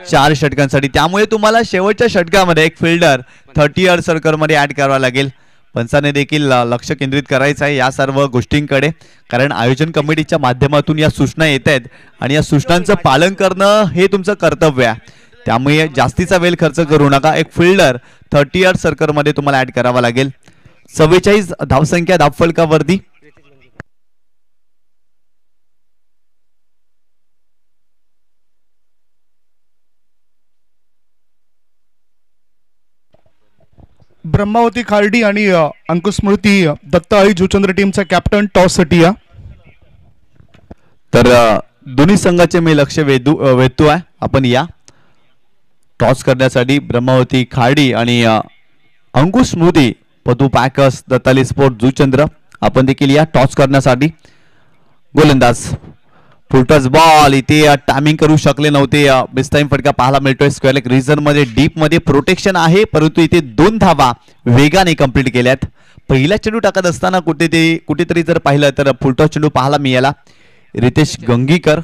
4 षटकांसाठी. त्यामुळे तुम्हाला शेवटच्या षटकामध्ये एक फिल्डर 30 सर्कल मध्ये ऍड करावा लागेल. पंचाने देखील लक्ष केंद्रित करायचं आहे या सर्व गोष्टींकडे, कारण आयोजन कमिटीच्या माध्यमातून या सूचना येत आहेत आणि या सूचनांचं पालन करणं हे तुमचं कर्तव्य आहे. त्यामुळे जास्तीचा वेळ खर्च करू नका. एक फिल्डर 30 सर्कल मध्ये तुम्हाला ऍड करावा लागेल. 44 धावसंख्या धावफलकावरती. ब्रह्मावती खार्डी आणि अंकुश स्मृती दत्त आई जुचंद्र टीमचा कॅप्टन टॉस साठी या. तर दोन्ही संघाचे मी लक्ष वेधतो आहे. आपण या टॉस करण्यासाठी ब्रह्मावती खार्डी आणि अंकुश स्मृती पदू पॅकर्स दत्ताली स्पोर्ट जुचंद्र आपण देखील या टॉस करण्यासाठी. गोलंदाज फुलटॉस बॉल. इथे टायमिंग करू शकले नव्हते. बेस्टाईम फटका पाहायला मिळतोय. स्क्वेअर लेग रीजन मध्ये डीप मध्ये प्रोटेक्शन आहे, परंतु इथे 2 धावा वेगाने कंप्लीट केल्यात. पहिला चेंडू टाकत असताना कुठेतरी जर पाहिलं तर फुलटॉस चेंडू पाहायला मिळाला. रितेश गंगीकर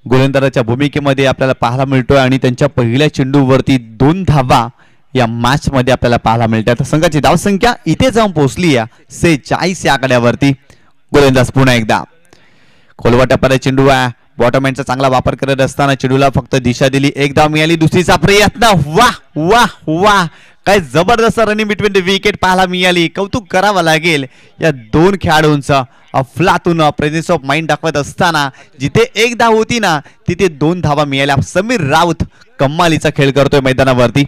गोलंदाजाच्या भूमिकेमध्ये आपल्याला पाहायला मिळतोय आणि त्यांच्या पहिल्या चेंडूवरती 2 धावा या मॅच मध्ये आपल्याला पाहायला मिळतात. संघाची धावसंख्या इथे जाऊन पोहोचली या 46 या आकड्यावरती. गोलंदाज पुन्हा एकदा खोलवाट्यापर्यंत चेंडू आहे. बॉटम एंडचा चांगला वापर करत असताना चेंडूला फक्त दिशा दिली. 1 धाव मिळाली. दुसरीचा प्रयत्न. वाह वाह वाह, काय जबरदस्त रनिंग बिटवीन द विकेट पाहायला मिळाली. कौतुक करावं लागेल या 2 खेळाडूंचा. अफलातून प्रेझेन्स ऑफ माइंड दाखवत असताना जिथे 1 धाव होती ना तिथे 2 धावा मिळाल्या. समीर राऊत कमालीचा खेळ करतोय मैदानावरती.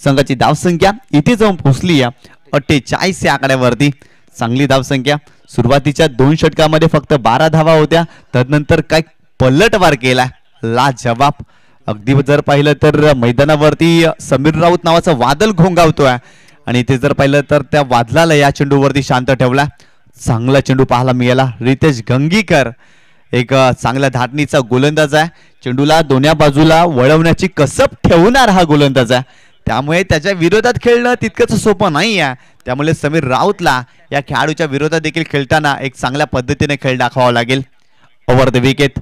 संघाची धावसंख्या इथे जाऊन पोहोचली या 48 या आकड्यावरती. चांगली धावसंख्या. सुरुवातीच्या 2 षटकामध्ये फक्त 12 धावा होत्या, तदनंतर काय पलटवार केला, लाजवाब. अगदी जर पाहिलं तर मैदानावरती समीर राऊत नावाचा वादळ घोंगावतोय आणि ते जर पाहिलं तर त्या वादळाला या चेंडूवरती शांत ठेवला. चांगला चेंडू पाहायला मिळाला. रितेश गंगीकर एक चांगल्या धाटणीचा गोलंदाज आहे. चेंडूला दोन्ही बाजूला वळवण्याची कसब ठेवणार हा गोलंदाज आहे, त्यामुळे त्याच्या विरोधात खेळणं तितकंच सोपं नाही आहे. त्यामुळे समीर राऊतला या खेळाडूच्या विरोधात देखील खेळताना एक चांगल्या पद्धतीने खेळ दाखवावा लागेल. Over the wicket.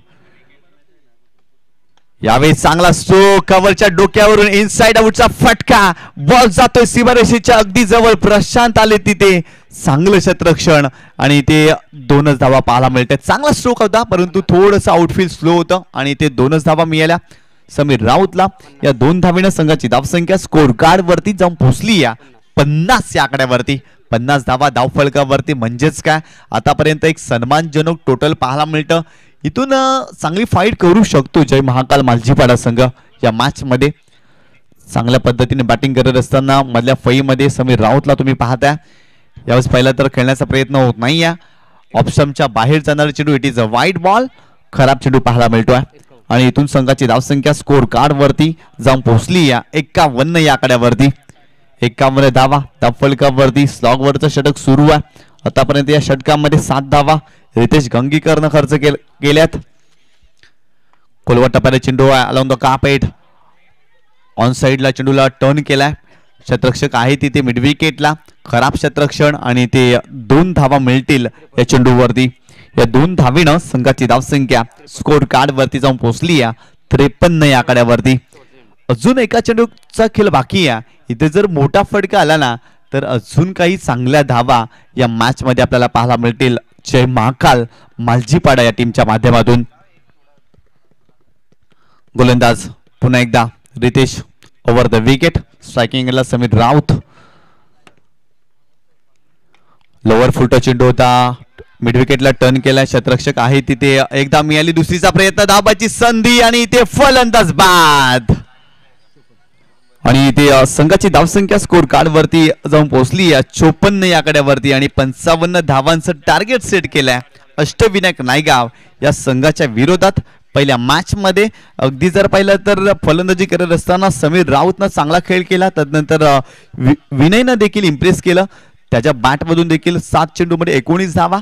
यावेळी चांगला स्ट्रोक, कव्हरच्या डोक्यावरून इनसाइड आउटचा फटका, बॉल जातोय सीमारेषेच्या अगदी जवळ. प्रशांत आले तिथे, चांगलं क्षेत्ररक्षण आणि ते 2च धावा पाहायला मिळतात. चांगला स्ट्रोक होता, परंतु थोडंसं आउटफील्ड स्लो होतं आणि ते 2च धावा मिळाल्या समीर राऊतला. या 2 धावेनं संघाची धावसंख्या स्कोर कार्ड वरती जाऊन पोहोचली या 50 या आकड्यावरती. 50 धावा धावफलकावरती म्हणजेच काय, आतापर्यंत एक सन्मानजनक टोटल पाहायला मिळतं. इथून चांगली फाईट करू शकतो जय महाकाल मालजीपाडा संघ या मॅच मध्ये. चांगल्या पद्धतीने बॅटिंग करत असताना मधल्या फळीमध्ये समीर राऊतला तुम्ही पाहताय. यावेळेस पहिला तर खेळण्याचा प्रयत्न होत नाही या ऑप्शनच्या बाहेर जाणारा चेंडू. इट इज अ वाईट बॉल. खराब चेंडू पाहायला मिळतोय आणि इथून संघाची धावसंख्या स्कोर कार्ड वरती जाऊन पोहोचली या 51 या आकड्यावरती. 51 धावा धावफलकावरती. स्लॉग वरचं षटक सुरू आहे. आतापर्यंत या षटकामध्ये 7 धावा रितेश गंगीकरनं खर्च केल्यात. खोलवर टप्प्याने चेंडू आहे अलॉंग द कार्पेट. ऑन साइडला चेंडूला टर्न केलाय. क्षेत्ररक्षक आहे तिथे मिड विकेटला. खराब क्षेत्ररक्षण आणि ते 2 धावा मिळतील या चेंडूवरती. या 2 धावेनं संघाची धावसंख्या स्कोर कार्ड वरती जाऊन पोहोचली या 53 या आकड्यावरती. अजून एका चेंडूचा खेळ बाकी आहे. इथे जर मोठा फटका आला ना तर अजून काही चांगल्या धावा या मॅच मध्ये आपल्याला पाहायला मिळतील जय महाकाल मालजीपाडा या टीमच्या माध्यमातून. गोलंदाज पुन्हा एकदा रितेश. Over the wicket. स्ट्रायकिंगला समीर राऊत. लोअर फुट चेंडू होता, मिड विकेटला टर्न केला. क्षेत्ररक्षक आहे तिथे. एकदा मिळाली दुसरीचा प्रयत्न, धाबाची संधी आणि इथे फलंदाज बाद. आणि इथे संघाची धावसंख्या स्कोर कार्ड वरती जाऊन पोहोचली या 54 या आकड्यावरती आणि 55 धावांचं टार्गेट सेट केलंय अष्टविनायक नायगाव या संघाच्या विरोधात. पहिल्या मॅच मध्ये अगदी जर पाहिलं तर फलंदाजी करत असताना समीर राऊतनं चांगला खेळ केला. तदनंतर विनयनं देखील इम्प्रेस केलं. त्याच्या बॅटमधून देखील 7 चेंडूमध्ये 19 धावा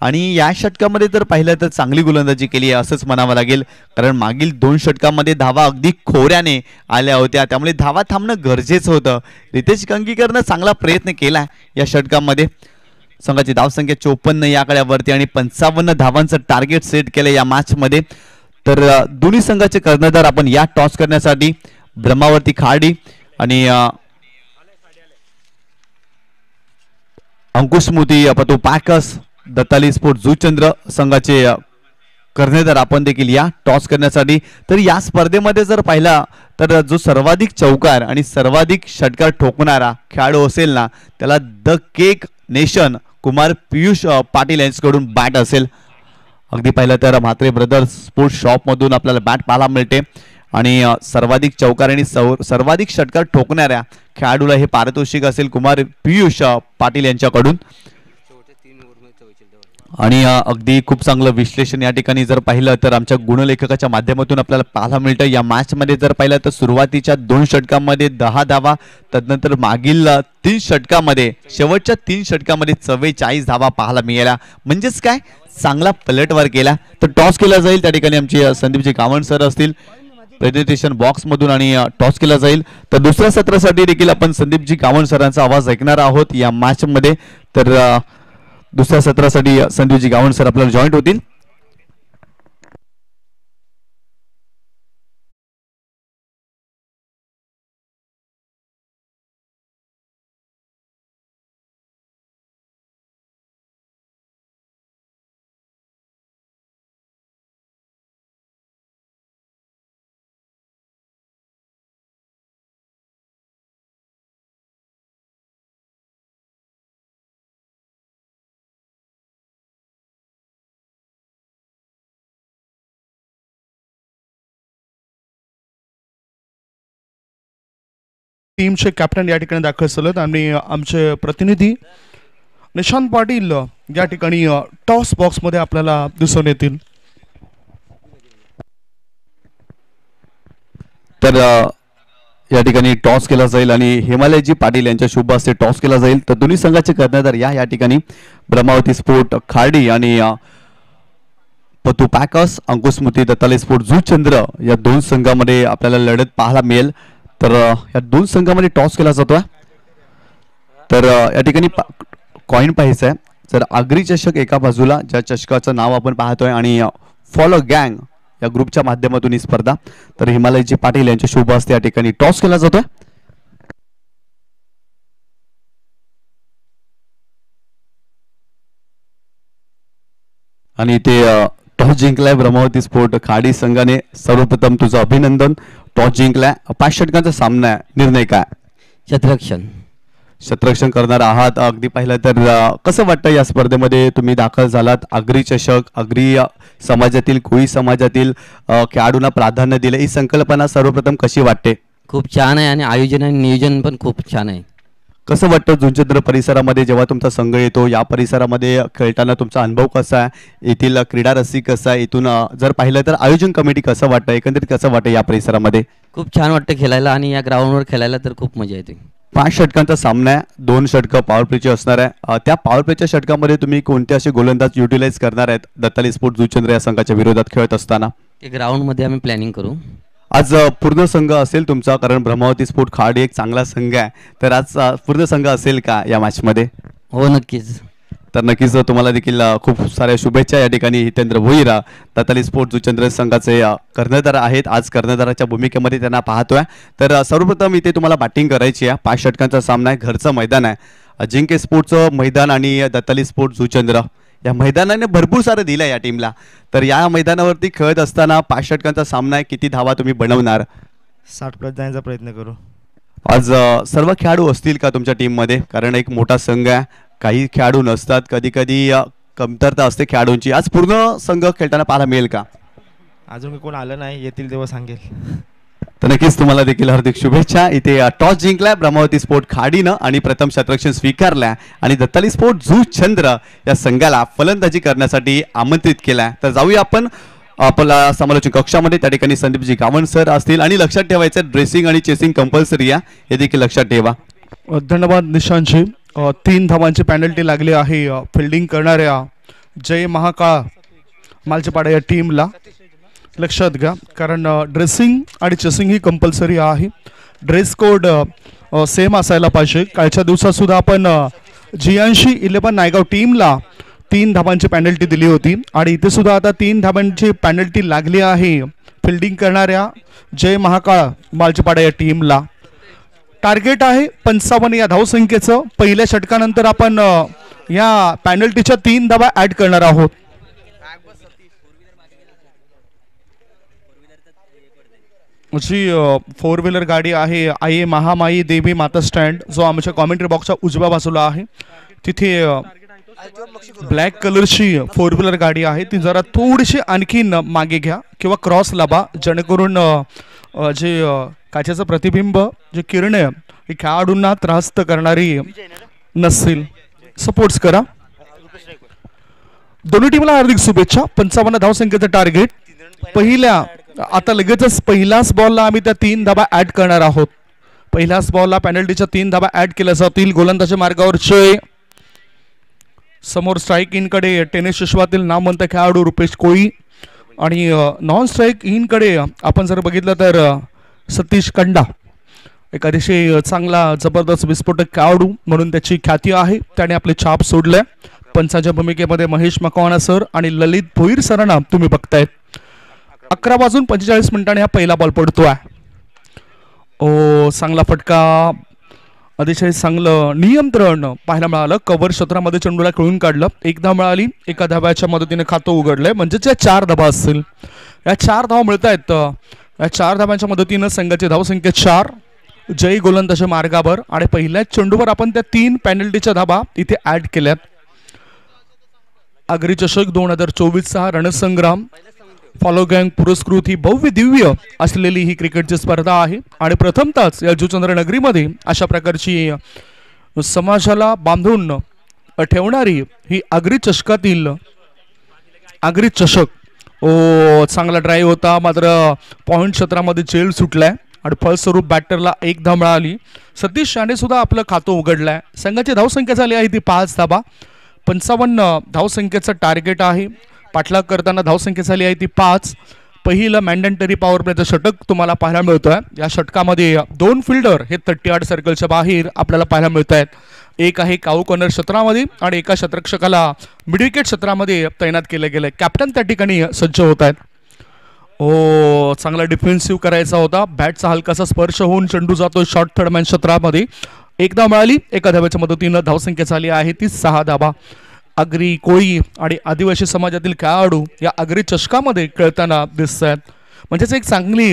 आणि या षटकामध्ये जर पाहिलं तर चांगली गोलंदाजी केली आहे असंच म्हणावं लागेल, कारण मागील 2 षटकामध्ये धावा अगदी खोऱ्याने आल्या होत्या, त्यामुळे धावा थांबणं गरजेचं होतं. रितेश गंगीकरनं चांगला प्रयत्न केला या षटकामध्ये. संघाची धावसंख्या 54 या आकड्यावरती आणि 55 धावांचं टार्गेट सेट केलं या मॅच मध्ये. तर दोन्ही संघाचे कर्णधार आपण या टॉस करण्यासाठी ब्रह्मावर्ती खाडी आणि अंकुश मोती पतो पॅकर्स दत्ताली स्पोर्ट जुचंद्र संघाचे कर्णधार आपण देखील या टॉस करण्यासाठी. तर या स्पर्धेमध्ये जर पाहिला तर जो सर्वाधिक चौकार आणि सर्वाधिक षटकार ठोकणारा खेळाडू असेल ना त्याला the cake nation Kumar Piyush Patil यांच्याकडून बॅट असेल. अगदी पाहिलं तर म्हात्रे ब्रदर्स स्पोर्ट्स शॉप मधून आपल्याला बॅट पाहायला मिळते आणि सर्वाधिक चौकार आणि सर्वाधिक षटकार ठोकणाऱ्या खेळाडूला हे पारितोषिक असेल कुमार पियुष पाटील यांच्याकडून. आणि अगदी खूप चांगलं विश्लेषण या ठिकाणी जर पाहिलं तर आमच्या गुणलेखकाच्या माध्यमातून आपल्याला पाहायला मिळतं. या मॅच मध्ये जर पाहिलं तर सुरुवातीच्या 2 षटकांमध्ये 10 धावा, तदनंतर मागील 3 षटकामध्ये शेवटच्या 3 षटकामध्ये 44 धावा पाहायला मिळाल्या. म्हणजेच काय चांगला पलटवार केला. तर टॉस केला जाईल त्या ठिकाणी आमचे संदीपजी गावंड सर असतील प्रेझेंटेशन बॉक्स मधून आणि टॉस केला जाईल. तर दुसऱ्या सत्रासाठी देखील आपण संदीपजी गावंड सरांचा आवाज ऐकणार आहोत या मॅच मध्ये. तर दुसऱ्या सत्रासाठी संदीपजी गावंड सर आपल्याला जॉईंट होतील. टीमचे कॅप्टन या ठिकाणी दाखल झालेत आणि आमचे प्रतिनिधी निशांत पाटील या ठिकाणी टॉस बॉक्समध्ये आपल्याला दिसून येतील. तर या ठिकाणी टॉस केला जाईल आणि हिमालयजी पाटील यांच्या शुभ हस्ते टॉस केला जाईल. तर दोन्ही संघाचे कर्णधार या ठिकाणी ब्रह्मावती स्पोर्ट खार्डी आणि पतू पॅकर्स अंकुस्मृती दत्ताले स्पोर्ट जुचंद्र या दोन संघामध्ये आपल्याला लढत पाहायला मिळेल. तर या दोन संघामध्ये टॉस केला जातोय. तर या ठिकाणी कॉइन पाहायचं आहे. जर आगरी चषक एका बाजूला ज्या चषकाचं नाव आपण पाहतोय आणि फॉलो गँग या ग्रुपच्या माध्यमातून ही स्पर्धा. तर हिमालयजी पाटील यांच्या शुभ हस्ते या ठिकाणी टॉस केला जातोय. आणि ते टॉस जिंकलाय ब्रह्मावती स्पोर्ट खाडी संघाने. सर्वप्रथम तुझं अभिनंदन. टॉस जिंकलाय. 5 षटकांचा सामना आहे. निर्णय काय? शतरक्षण करणार आहात. अगदी पाहिलं तर कसं वाटतं या स्पर्धेमध्ये तुम्ही दाखल झालात? आगरी चषक, आगरी समाजातील कोळी समाजातील खेळाडूंना प्राधान्य दिलं, ही संकल्पना सर्वप्रथम कशी वाटते? खूप छान आहे आणि आयोजन आणि नियोजन पण खूप छान आहे. कसं वाटतं जुचंद्र परिसरामध्ये जेव्हा तुमचा संघ येतो, या परिसरामध्ये खेळताना तुमचा अनुभव कसा आहे? येथील क्रीडा रसिक कसा आहे? इथून जर पाहिलं तर आयोजन कमिटी कसं वाटतं, एकंदरीत कसं वाटतं या परिसरामध्ये? खूप छान वाटतं खेळायला आणि या ग्राउंडवर खेळायला तर खूप मजा येते. 5 षटकांचा सामना आहे. 2 षटकं पॉवर प्लेचे असणार आहे. त्या पॉवर प्लेच्या षटकामध्ये तुम्ही कोणते असे गोलंदाज युटिलाइज करणार आहेत दत्ताली स्पोर्ट जुचंद्र या संघाच्या विरोधात खेळत असताना? ते ग्राउंडमध्ये आम्ही प्लॅनिंग करू. आज पूर्ण संघ असेल तुमचा, कारण ब्रह्मावती स्पोर्ट खाडी एक चांगला संघ आहे. तर आज पूर्ण संघ असेल का या मॅचमध्ये? हो, नक्कीच. तर नक्कीच तुम्हाला देखील खूप साऱ्या शुभेच्छा. या ठिकाणी हितेंद्र भोईरा दत्ताली स्पोर्ट जुचंद्र संघाचे कर्णधार आहेत. आज कर्णधाराच्या भूमिकेमध्ये त्यांना पाहतोय. तर सर्वप्रथम इथे तुम्हाला बॅटिंग करायची आहे. 5 षटकांचा सामना आहे. घरचं मैदान आहे. अजिंक्य स्पोर्टचं मैदान आणि दत्ताली स्पोर्ट जुचंद्र या मैदानाने भरपूर सारं दिलं या टीमला. तर या मैदानावरती खेळत असताना 5 षटकांचा सामना आहे. किती धावा तुम्ही बनवणार? 60 प्लस जाण्याचा प्रयत्न करू. आज सर्व खेळाडू असतील का तुमच्या टीममध्ये? कारण एक मोठा संघ आहे. काही खेळाडू नसतात, कधी कधी कमतरता असते खेळाडूंची. आज पूर्ण संघ खेळताना पाहायला मिळेल का? अजून कोण आलं नाही, येतील तेव्हा सांगेल. तर नक्कीच तुम्हाला देखील हार्दिक शुभेच्छा. इथे टॉस जिंकलाय ब्रह्मावती स्पोर्ट खाडीनं आणि प्रथम शतरक्षण स्वीकारलाय आणि दत्ताली स्पोर्ट जुचंद्र या संघाला फलंदाजी करण्यासाठी आमंत्रित केलाय. तर जाऊया आपण आपला समालोचन कक्षामध्ये. त्या ठिकाणी संदीपजी गावण सर असतील आणि लक्षात ठेवायचं ड्रेसिंग आणि चेसिंग कंपल्सरी आहे, हे देखील लक्षात ठेवा. धन्यवाद निशांतजी. 3 धावांची पेनल्टी लागली आहे फिल्डिंग करणाऱ्या जय महाकाळ मालचपाडा या टीमला. लक्षात घ्या, कारण ड्रेसिंग आणि चेसिंग ही कंपल्सरी आहे. ड्रेस कोड सेम असायला पाहिजे. कालच्या दिवसात सुद्धा आपण GNC 11 नायगाव टीमला 3 धावांची पेनल्टी दिली होती आणि इथे सुद्धा आता 3 धावांची पेनल्टी लागली आहे फिल्डिंग करणाऱ्या जय महाकाळ मालचपाडा या टीमला. टार्गेट आहे 55 या धावसंख्येचं. पहिल्या षटकानंतर आपण या पेनल्टीच्या 3 धावा ऍड करणार आहोत. जी 4 व्हीलर गाडी आहे आई महामाई देवी माता स्टँड, जो आमच्या कॉमेंट्री बॉक्सच्या उजव्या बाजूला आहे, तिथे ब्लॅक कलरची 4 व्हीलर गाडी आहे. ती जरा थोडीशी आणखीन मागे घ्या किंवा क्रॉस लावा, जेणेकरून जे काचेचं प्रतिबिंब, जे किरण आहे, ही खेळाडूंना त्रास करणारी नसतील. सपोर्ट्स करा. दोन्ही टीमला हार्दिक शुभेच्छा. 55 धावसंख्येचं टार्गेट. आता लगेचच पहिल्याच बॉलला आम्ही त्या 3 धावा ऍड करणार आहोत. पहिल्याच बॉलला पेनल्टीच्या 3 धावा ऍड केल्या जातील. गोलंदाजी मार्गावरचे समोर स्ट्राईक इन कडे टेनिस विश्वातील नामवंत खेळाडू रुपेश कोळी आणि नॉन स्ट्राईक इन कडे आपण जर बघितलं तर सतीश कंडा, एक अतिशय चांगला जबरदस्त विस्फोटक खेळाडू म्हणून त्याची ख्याती आहे. त्याने आपले छाप सोडले. पंचाच्या भूमिकेमध्ये महेश मकवाना सर आणि ललित भोईर सरांना तुम्ही बघतायत. 11:45 हा पहिला बॉल पडतोय. चांगला फटका, अतिशय चांगलं नियंत्रण पाहायला मिळालं. कव्हर क्षेत्रामध्ये चेंडूला खेळून काढलं. 1 धाव मिळाली. 1 धाव्याच्या मदतीने खातं उघडलंय, म्हणजेच या 4 धावा असतील. या 4 धावा मिळत आहेत. या 4 धाव्यांच्या मदतीनं संघाची धावसंख्या 4. जय गोलंदाजी मार्गावर आणि पहिल्याच चेंडूवर आपण त्या 3 पेनल्टीच्या धावा इथे ऍड केल्यात. आगरी चषक 2024 रणसंग्राम फॉलो गँग पुरस्कृत ही भव्य दिव्य असलेली ही क्रिकेटची स्पर्धा आहे आणि प्रथमतःच या जुचंद्र नगरीमध्ये अशा प्रकारची समाजाला बांधून ठेवणारी ही आगरी चषकातील आगरी चषक चांगला ड्राईव्ह होता, मात्र पॉइंट क्षेत्रामध्ये झेल सुटलाय आणि फलस्वरूप बॅटरला एक धाव मिळाली. सतीश शाने सुद्धा आपलं खातं उघडलंय. संघाची धावसंख्या झाली आहे ती 5 धावा. 55 धावसंख्येचं टार्गेट आहे. पाठलाग करताना धावसंख्या झाली आहे ती 5. पहिलं मॅन्डेटरी पॉवर प्लेचं षटक तुम्हाला पाहायला मिळतोय. या षटकामध्ये 2 फिल्डर हे 38 सर्कलच्या बाहेर आपल्याला पाहायला मिळत आहेत. एक आहे काऊ कॉर्नर क्षेत्रामध्ये आणि एका क्षेत्ररक्षकाला मिड विकेट क्षेत्रामध्ये तैनात केलं गेलंय. कॅप्टन त्या ठिकाणी सज्ज होत आहेत. चांगला डिफेन्सिव्ह करायचा होता. बॅटचा हलकासा स्पर्श होऊन चेंडू जातो शॉर्ट थर्ड मॅन क्षेत्रामध्ये. एक धाव मिळाली. एका धाव्याच्या मदतीनं धावसंख्या झाली आहे ती 6 धावा. आगरी, कोळी आणि आदिवासी समाजातील खेळाडू या आगरी चषकामध्ये खेळताना दिसत आहेत. म्हणजेच एक चांगली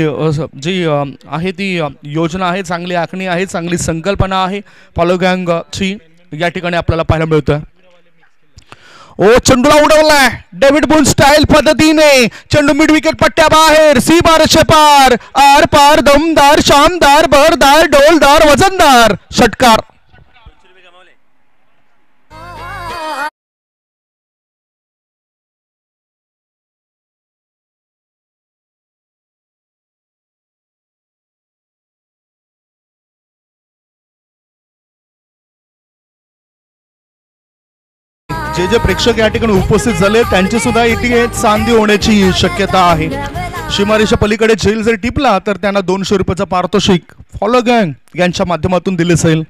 जी आहे ती योजना आहे, चांगली आखणी आहे, चांगली संकल्पना आहे फॉलोगँगची या ठिकाणी आपल्याला पाहायला मिळतोय. चेंडूला उडवलाय डेव्हिड बून स्टाईल पद्धतीने. चेंडू मिड विकेट पट्ट्या बाहेर, सी बारशे पार, आर पार, दमदार, शानदार, बरदार, डोलदार, वजनदार षटकार. जे जे प्रेक्षक या ठिकाणी उपस्थित झाले त्यांची सुद्धा इथे चांदी होण्याची शक्यता आहे. सीमारेषा पलीकडे झेल जर टिपला तर त्यांना 200 रुपयाचा पारितोषिक फॉलो गँग यांच्या माध्यमातून दिले जाईल.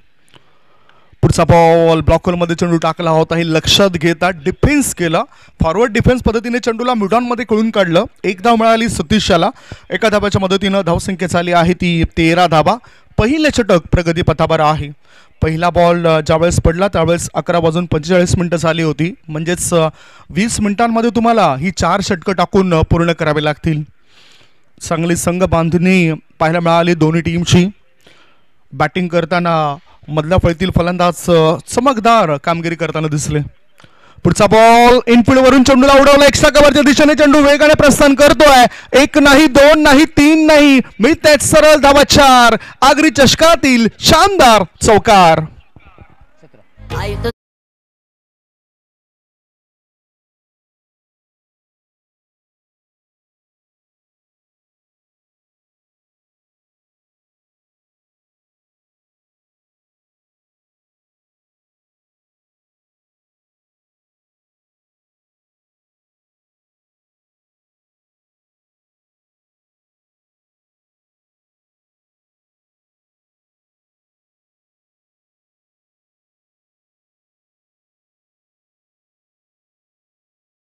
पुढचा बॉल ब्लॉकरमध्ये चेंडू टाकला होता हे लक्षात घेता डिफेन्स केला. फॉरवर्ड डिफेन्स पद्धतीने चेंडूला मिडॉनमध्ये खेळून काढलं. एक धाव मिळाली सतीशाला. एका धाव्याच्या मदतीनं धावसंख्या झाली आहे ती 13 धावा. पहिले षटक प्रगती पथावर आहे. पहिला बॉल ज्यावेळेस पडला त्यावेळेस 11:45 झाली होती. म्हणजेच 20 मिनिटांमध्ये तुम्हाला ही 4 षटकं टाकून पूर्ण करावी लागतील. चांगली संघ बांधणी पाहायला मिळाली दोन्ही टीमची. बॅटिंग करताना मधल्या फळीतील फलंदाज चमकदार कामगिरी करताना दिसले. पुढचा बॉल इनफिल्ड वरून चेंडूला उडवला. एक्स्ट्रा कव्हरच्या दिशेने चेंडू वेगाने प्रस्थान करतोय. 1 नाही, 2 नाही, 3 नाही, मिळतायत सरळ धावा 4. आगरी चषकातील शानदार चौकार.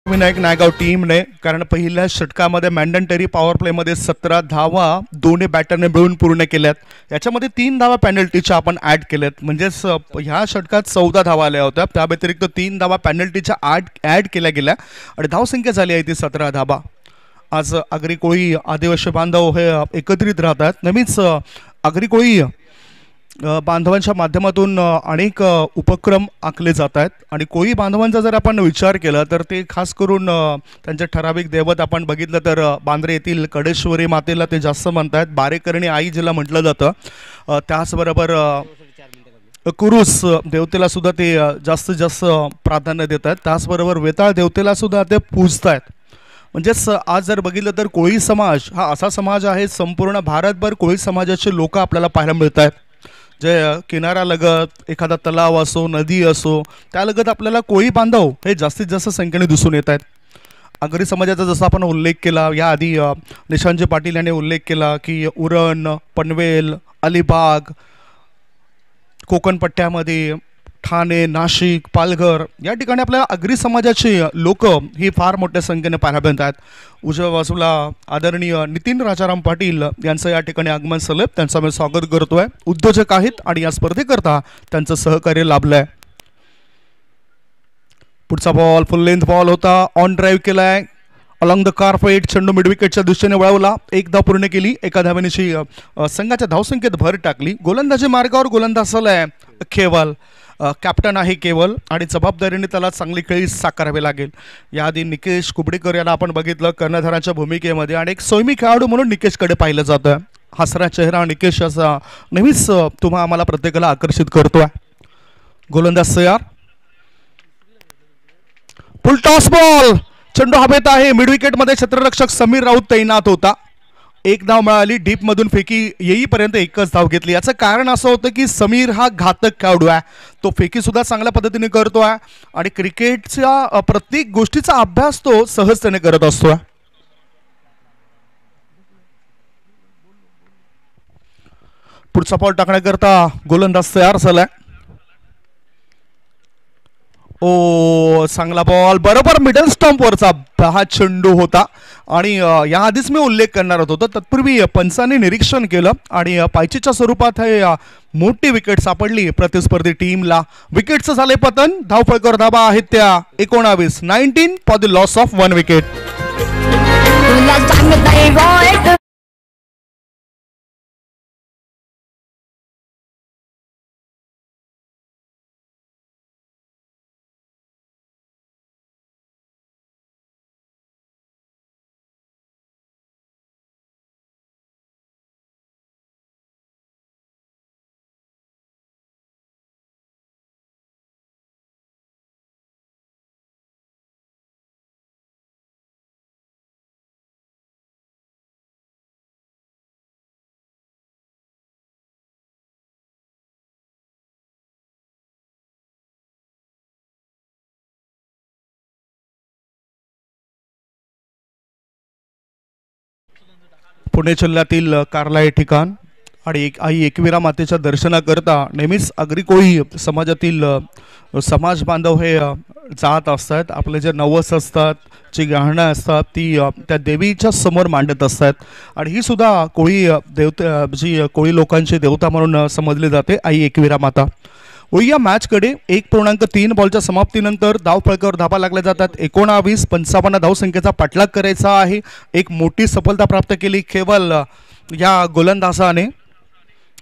विनायक नायगाव टीमने कारण पहिल्या षटकामध्ये मॅन्डेटरी पॉवर प्लेमध्ये 17 धावा दोन्ही बॅटरने मिळून पूर्ण केल्यात. याच्यामध्ये 3 धावा पेनल्टीच्या आपण ॲड केल्यात. म्हणजेच ह्या षटकात 14 धावा आल्या होत्या. त्या व्यतिरिक्त 3 धावा पेनल्टीच्या ॲड केल्या गेल्या आणि धावसंख्या झाली आहे ती 17 धावा. आज आगरी कोळी आदिवासी बांधव हे एकत्रित राहतात. नेहमीच आगरी कोळी बांधवांच्या माध्यमातून अनेक उपक्रम आखले जात आहेत आणि कोळी बांधवांचा जर आपण विचार केला तर ते खास करून त्यांचे ठराविक दैवत आपण बघितलं तर बांद्रे येथील कडेश्वरी मातेला ते जास्त म्हणतात. बारेकरणी आई जिला म्हटलं जातं. त्याचबरोबर कुरुस देवतेला सुद्धा ते जास्तीत जास्त प्राधान्य देतात. त्याचबरोबर वेताळ देवतेला सुद्धा ते पूजतात. म्हणजेच आज जर बघितलं तर कोळी समाज हा असा समाज आहे संपूर्ण भारतभर कोळी समाजाचे लोक आपल्याला पाहायला मिळत आहेत. जे किनाऱ्यालगत एखादा तलाव असो, नदी असो, त्यालगत आपल्याला कोळी बांधव हे जास्तीत जास्त संख्येने दिसून येत आहेत. आगरी समाजाचा जसा आपण उल्लेख केला याआधी निशांत पाटील यांनी उल्लेख केला की उरण, पनवेल, अलिबाग, कोकण पट्ट्यामध्ये ठाणे, नाशिक, पालघर या ठिकाणी आपल्या आगरी समाजाचे लोक ही फार मोठ्या संख्येने पाहायला मिळतात. उजव्या बाजूला आदरणीय नितीन राजाराम पाटील यांचं या ठिकाणी आगमन झालं. त्यांचं आम्ही स्वागत करतोय. उद्योजक आहेत आणि या स्पर्धेकरता त्यांचं सहकार्य लाभलंय. पुढचा बॉल फुल लेंथ बॉल होता. ऑन ड्राईव्ह केलाय अलॉंग द कार्पेट. चेंडू मिड विकेटच्या दिशेने वळवला. एक धाव पूर्ण केली. एका धावेची संघाच्या धावसंख्येत भर टाकली. गोलंदाजी मार्गावर गोलंदाज झालाय केवल. कॅप्टन आहे केवल आणि जबाबदारीने त्याला चांगली खेळी साकारावी लागेल. याआधी निकेश कुबडेकर याला आपण बघितलं कर्णधाराच्या भूमिकेमध्ये आणि एक सोयमी खेळाडू म्हणून निकेशकडे पाहिलं जातं. हसरा चेहरा निकेश असा नेहमीच तुम्हा आम्हाला प्रत्येकाला आकर्षित करतोय. गोलंदाज तयार. फुल टॉस बॉल, चेंडू हवेत आहे. मिड विकेट मध्ये क्षेत्ररक्षक समीर राऊत तैनात होता. एक धाव मिळाली. डीप मधून फेकी येईपर्यंत एकच धाव घेतली. याचं कारण असं होतं की समीर हा घातक खेळाडू आहे. तो फेकी सुद्धा चांगल्या पद्धतीने करतोय आणि क्रिकेटच्या प्रत्येक गोष्टीचा अभ्यास तो सहजतेने करत असतोय. पुढचा बॉल टाकण्याकरता गोलंदाज तयार झालाय. ओ चांगला बॉल, बरोबर मिडल स्टंप वरचा हा चेंडू होता आणि याआधीच मी उल्लेख करणार होतो. तत्पूर्वी पंचांनी निरीक्षण केलं आणि पायचीच्या स्वरूपात हे मोठी विकेट सापडली प्रतिस्पर्धी टीमला. विकेटचं झाले पतन. धावफलकावर धाबा आहेत त्या 19 for the loss of 1 wicket. Pune जिल्ह्यातील कार्ला हे ठिकाण आणि आई एकविरा मातेच्या दर्शनाकरता नेहमीच आगरी कोळी समाजातील समाज बांधव हे जात असतात. आपले जे नवस असतात, जी गहणं असतात ती त्या देवीच्या समोर मांडत असतात आणि ही सुद्धा कोळी देवता, जी कोळी लोकांची देवता म्हणून समजली जाते, आई एकविरा माता. या मॅचकडे 1.3 बॉलच्या समाप्तीनंतर धावफलकावर धाबा लागल्या जातात. 19-55 धावसंख्येचा पाठलाग करायचा आहे. एक मोठी सफलता प्राप्त केली केवळ या गोलंदाजाने.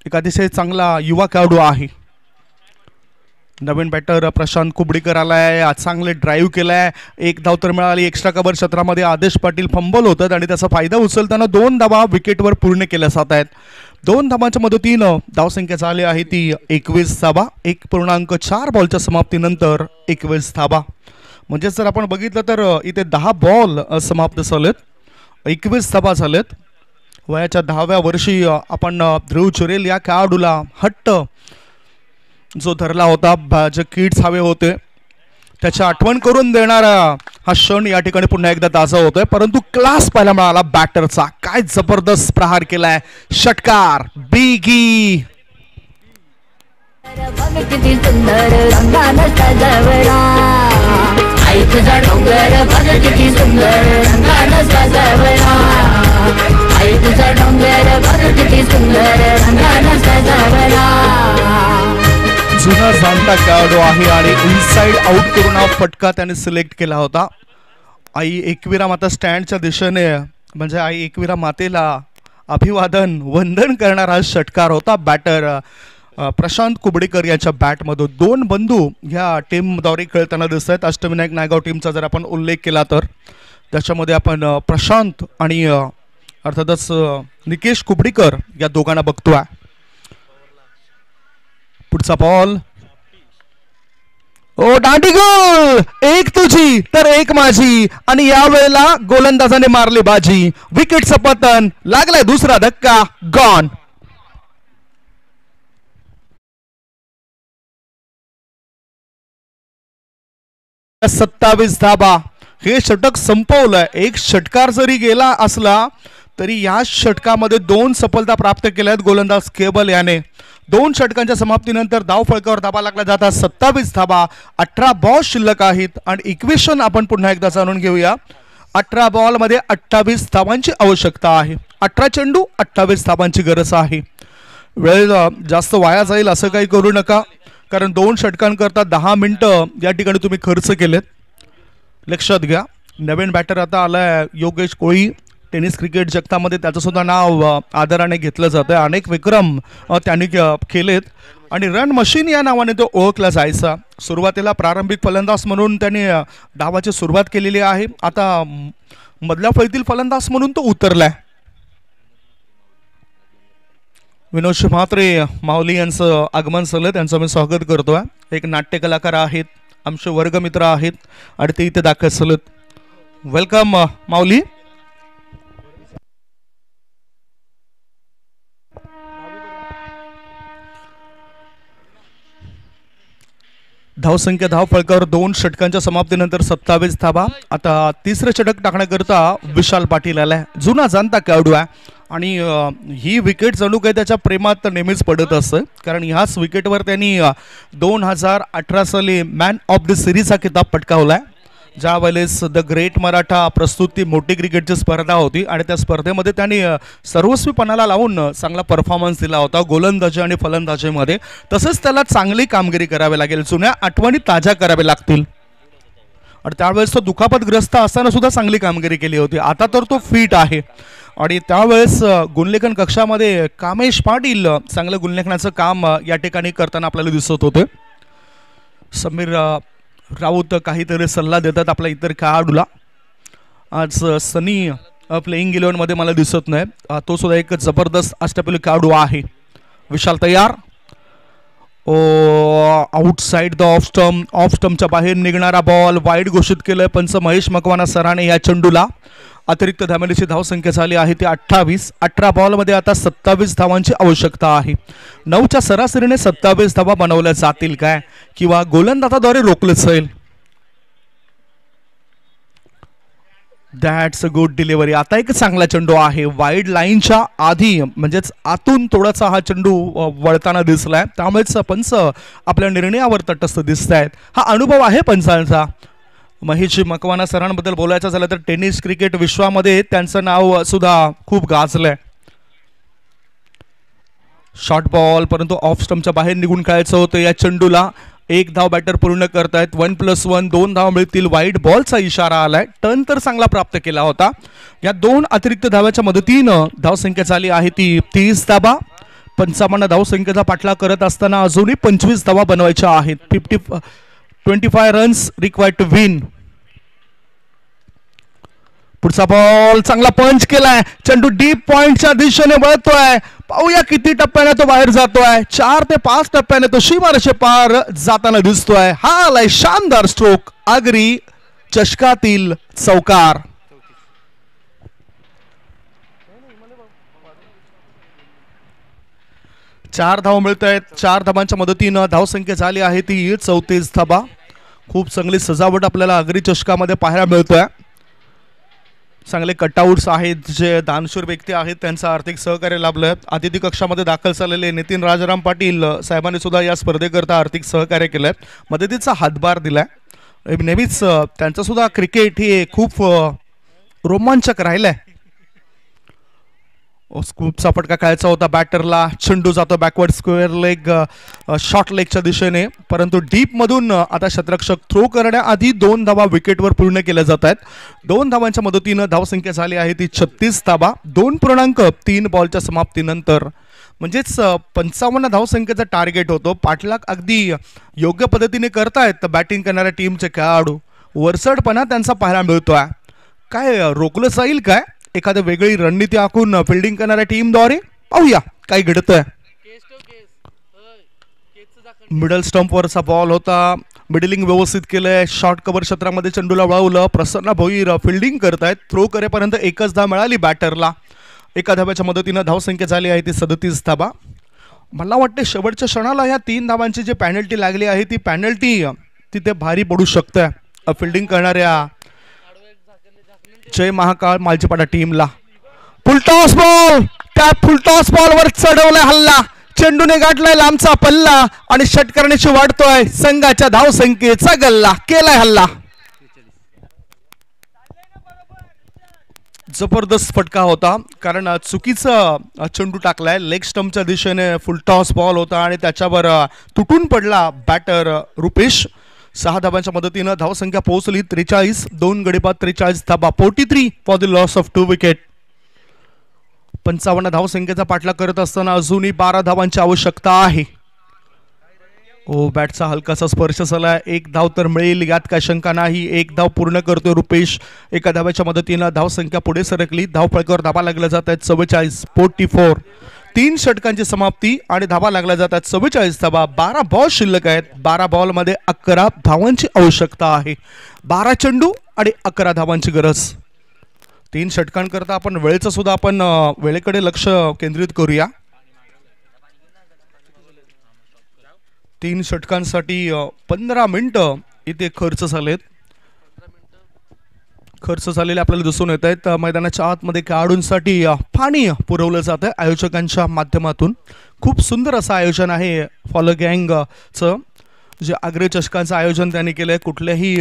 एक अतिशय चांगला युवा खेळाडू आहे. नवीन बॅटर प्रशांत कुबडीकर आलाय. आज चांगले ड्राईव्ह केलाय. एक धाव तर मिळाली. एक्स्ट्रा कव्हर क्षेत्रामध्ये आदेश पाटील फंबल होतात आणि त्याचा फायदा उचलताना 2 धावा विकेटवर पूर्ण केल्या जात आहेत. 2 धावांच्या मदतीनं धावसंख्या झाली आहे ती 21 धावा. 1.4 बॉलच्या समाप्तीनंतर 21 धावा. म्हणजे जर आपण बघितलं तर इथे 10 बॉल समाप्त झालेत, 21 धावा झालेत. वयाच्या 10व्या वर्षी आपण ध्रुव चुरेल या खेळाडूला हट्ट जो धरला होता, जे किट्स हवे होते त्याची आठवण करून देणारा हा क्षण या ठिकाणी पुन्हा एकदा ताजा होतोय. परंतु क्लास पाहायला मिळाला बॅटरचा. काय जबरदस्त प्रहार केलाय. षटकार बिगी. जुना जाणता खेळाडू आहे आणि इनसाइड आउट करून हा फटका त्याने सिलेक्ट केला होता. आई एकविरा माता स्टँडच्या दिशेने म्हणजे आई एकविरा मातेला अभिवादन वंदन करणारा हा षटकार होता. बॅटर प्रशांत कुबडीकर यांच्या बॅटमधून 2 बंधू ह्या टीमद्वारे खेळताना दिसत आहेत. अष्टविनायक नायगाव टीमचा जर आपण उल्लेख केला तर त्याच्यामध्ये आपण प्रशांत आणि अर्थातच निकेश कुबडीकर या दोघांना बघतोय. पुढचा बॉल. ओ दांडी गोल. 1 तुझी तर 1 माझी आणि यावेळेला गोलंदाजाने मारली बाजी. विकेटचं पतन. लागलाय दुसरा धक्का. गॉन. 27 धाबा. हे षटक संपवलंय. एक षटकार जरी गेला असला तरी या षटकामध्ये 2 सफलता प्राप्त केल्या आहेत गोलंदाज केबल याने. 2 षटकांच्या समाप्तीनंतर धाव फलकावर धाबा लागला जातात. 27 धाबा. 18 बॉल शिल्लक आहेत आणि इक्वेशन आपण पुन्हा एकदा जाणून घेऊया. 18 बॉल मध्ये 28 धावांची आवश्यकता आहे. 18 चेंडू 28 धावांची गरज आहे. वेळ जास्त वाया जाईल असं काही करू नका, कारण 2 षटकांकरता 10 मिनिटं या ठिकाणी तुम्ही खर्च केलेत. लक्षात घ्या. नवीन बॅटर आता आलाय योगेश कोळी. टेनिस क्रिकेट जगतामध्ये त्याचं सुद्धा नाव आदराने घेतलं जातं. अनेक विक्रम त्यांनी केलेत आणि रन मशीन या नावाने तो ओळखला जायचा. सुरुवातीला प्रारंभिक फलंदाज म्हणून त्यांनी डावाची सुरुवात केलेली आहे. आता मधल्या फळीतील फलंदाज म्हणून तो उतरलाय. विनोद शिमात्रे माऊली यांचं आगमन झालं, त्यांचं मी स्वागत करतोय. एक नाट्य कलाकार आहेत आमचे वर्गमित्र आहेत आणि ते इथे दाखल झालेत. वेलकम माऊली. धावसंख्या धावफलकावर 2 षटकांच्या समाप्तीनंतर 27 धावा. आता तिसरं षटक टाकण्याकरता विशाल पाटील आलाय. जुना जाणता खेळाडू आहे आणि ही विकेट जणू काही त्याच्या प्रेमात नेहमीच पडत असतं, कारण ह्याच विकेटवर त्यांनी 2018 साली मॅन ऑफ द सिरीज हा किताब पटकावलाय. ज्या वेळेस द ग्रेट मराठा प्रस्तुती मोठी क्रिकेटची स्पर्धा होती आणि त्या स्पर्धेमध्ये त्यांनी सर्वस्वीपणाला लावून चांगला परफॉर्मन्स दिला होता गोलंदाजी आणि फलंदाजीमध्ये. तसंच त्याला चांगली कामगिरी करावी लागेल, जुन्या आठवणी ताज्या कराव्या लागतील. आणि त्यावेळेस तो दुखापतग्रस्त असताना सुद्धा चांगली कामगिरी केली होती. आता तर तो फिट आहे आणि त्यावेळेस गुणलेखन कक्षामध्ये कामेश पाटील चांगलं गुणलेखनाचं काम या ठिकाणी करताना आपल्याला दिसत होते. समीर राऊत काहीतरी सल्ला देतात आपल्या इतर खेळाडूला. आज सनी प्लेइंग 11मध्ये मला दिसत नाही. तो सुद्धा एक जबरदस्त अष्टपैलू खेळाडू आहे. विशाल तयार. आउटसाइड द ऑफ स्टंपच्या बाहेर निघणारा बॉल वाईड घोषित केलंय पंच महेश मकवाना सराने. या चेंडूला अतिरिक्त धावण्याची धावसंख्या झाली आहे ती 28. 18 बॉलमध्ये आता 27 धावांची आवश्यकता आहे. 9च्या सरासरीने 27 धावा बनवल्या जातील काय किंवा गोलंदाजाद्वारे रोखलं जाईल. That's a good delivery. आता एक चांगला चेंडू आहे वाईड लाईनच्या आधी, म्हणजेच आतून थोडासा हा चेंडू वळताना दिसलाय. त्यामुळेच पंच आपल्या निर्णयावर तटस्थ दिसत आहेत. हा अनुभव आहे पंचांचा. महेश मकवाना सरांबद्दल बोलायचं झालं तर टेनिस क्रिकेट विश्वामध्ये त्यांचं नाव सुद्धा खूप गाजलंय. शॉर्ट बॉल, परंतु ऑफ स्टंपच्या बाहेर निघून खेळायचं होतं. या चेंडूला 1 धाव बॅटर पूर्ण करतायत. 1+1 2 धाव मिळतील. वाईट बॉलचा इशारा आलाय. टर्न तर चांगला प्राप्त केला होता. या 2 अतिरिक्त धाव्याच्या मदतीनं धावसंख्या झाली आहे ती 30 धावा. 55 धावसंख्येचा पाठलाग करत असताना अजूनही 25 धावा बनवायच्या आहेत. 25 रन्स रिक्वायर्ड टू विन. पुढचा बॉल चांगला पंच केलाय. चेंडू डीप पॉइंटच्या दिशेने वळतोय. पाहूया किती टप्प्याने तो बाहेर जातोय. 4 ते 5 टप्प्याने तो सीमारेषे पार जाताना दिसतोय. हा आलाय शानदार स्ट्रोक. आगरी चषकातील चौकार. चार धाव मिळत आहेत. 4 धावांच्या मदतीनं धावसंख्या झाली आहे ती 34 धावा. खूप चांगली सजावट आपल्याला आगरी चषकामध्ये पाहायला मिळतोय. चांगले कटआउट्स आहेत. जे दानशूर व्यक्ती आहेत त्यांचं आर्थिक सहकार्य लाभलंय. अतिथी कक्षामध्ये दाखल झालेले नितीन राजाराम पाटील साहेबांनी सुद्धा या स्पर्धेकरता आर्थिक सहकार्य केलंय. मदतीचा हातभार दिलाय. नेहमीच त्यांचं सुद्धा क्रिकेट हे खूप रोमांचक राहिलंय. खूपचा फटका खेळायचा होता बॅटरला. चेंडू जातो बॅकवर्ड स्क्वेअर लेग शॉर्ट लेगच्या दिशेने, परंतु डीप मधून आता शतरक्षक थ्रो करण्याआधी 2 धावा विकेटवर पूर्ण केल्या जात आहेत. 2 धावांच्या मदतीनं धावसंख्या झाली आहे ती 36 धावा. 2.3 बॉलच्या समाप्तीनंतर, म्हणजेच 55 धावसंख्येचा टार्गेट होतो. पाठलाग अगदी योग्य पद्धतीने करतायत बॅटिंग करणाऱ्या टीमचे खेळाडू. वरचढपणा त्यांचा पाहायला मिळतोय. काय रोखलं जाईल काय एखादी वेगळी रणनीती आखून फिल्डिंग करणाऱ्या टीमद्वारे? पाहूया काय घडतंय. मिडल स्टंपवरचा बॉल होता. मिडलिंग व्यवस्थित केलंय. शॉर्ट कव्हर क्षेत्रामध्ये चेंडूला वळवलं. प्रसन्न भोईर फिल्डिंग करतायत. थ्रो करेपर्यंत 1च धाव मिळाली बॅटरला. 1 धाव्याच्या मदतीनं धावसंख्या झाली आहे ती 37 धावा. मला वाटते शेवटच्या क्षणाला या 3 धावांची जी पॅनल्टी लागली आहे ती पॅनल्टी तिथे भारी पडू शकते फिल्डिंग करणाऱ्या जय महाकाळ मालजीपाडा टीमला. Full toss ball. त्या फुलटॉस बॉलवर चढवलाय हल्ला. चेंडूने गाठलाय लांबचा पल्ला आणि षटकरण्याची वाढतोय संघाच्या धावसंख्येचा गल्ला. केलाय हल्ला. जबरदस्त फटका होता, कारण चुकीचा चेंडू टाकलाय. लेग स्टंपच्या दिशेने फुलटॉस बॉल होता आणि त्याच्यावर तुटून पडला बॅटर रुपेश. 6 धावांच्या मदतीनं धावसंख्या पोहोचली 43. 2 गडी बाद 43 धावा. 43 for the loss of 2 wicket. 55 धावसंख्येचा पाठलाग करत असताना अजूनही 12 धावांची आवश्यकता आहे. बॅटचा हलकासा स्पर्श झाला. 1 धाव तर मिळेल यात काय शंका नाही. 1 धाव पूर्ण करतोय रुपेश. 1 धाव्याच्या मदतीनं धावसंख्या पुढे सरकली. धावफलकावर धावा लागल्या जात आहेत 44. 44. 3 षटकांची समाप्ती आणि धावा लागल्या जातात 44 धावा. 12 बॉल शिल्लक आहेत. 12 बॉल मध्ये 11 धावांची आवश्यकता आहे. 12 चेंडू आणि 11 धावांची गरज. 3 षटकांकरता आपण वेळेचं सुद्धा आपण वेळेकडे लक्ष केंद्रित करूया. 3 षटकांसाठी 15 मिनिटं इथे खर्च झालेत. खर्च झालेले आपल्याला दिसून येत आहेत. मैदानाच्या आतमध्ये खेळाडूंसाठी पाणी पुरवलं जातं आयोजकांच्या माध्यमातून. खूप सुंदर असं आयोजन आहे फॉलो गँगचं, जे आग्रे चषकांचं आयोजन त्यांनी केलं आहे. कुठल्याही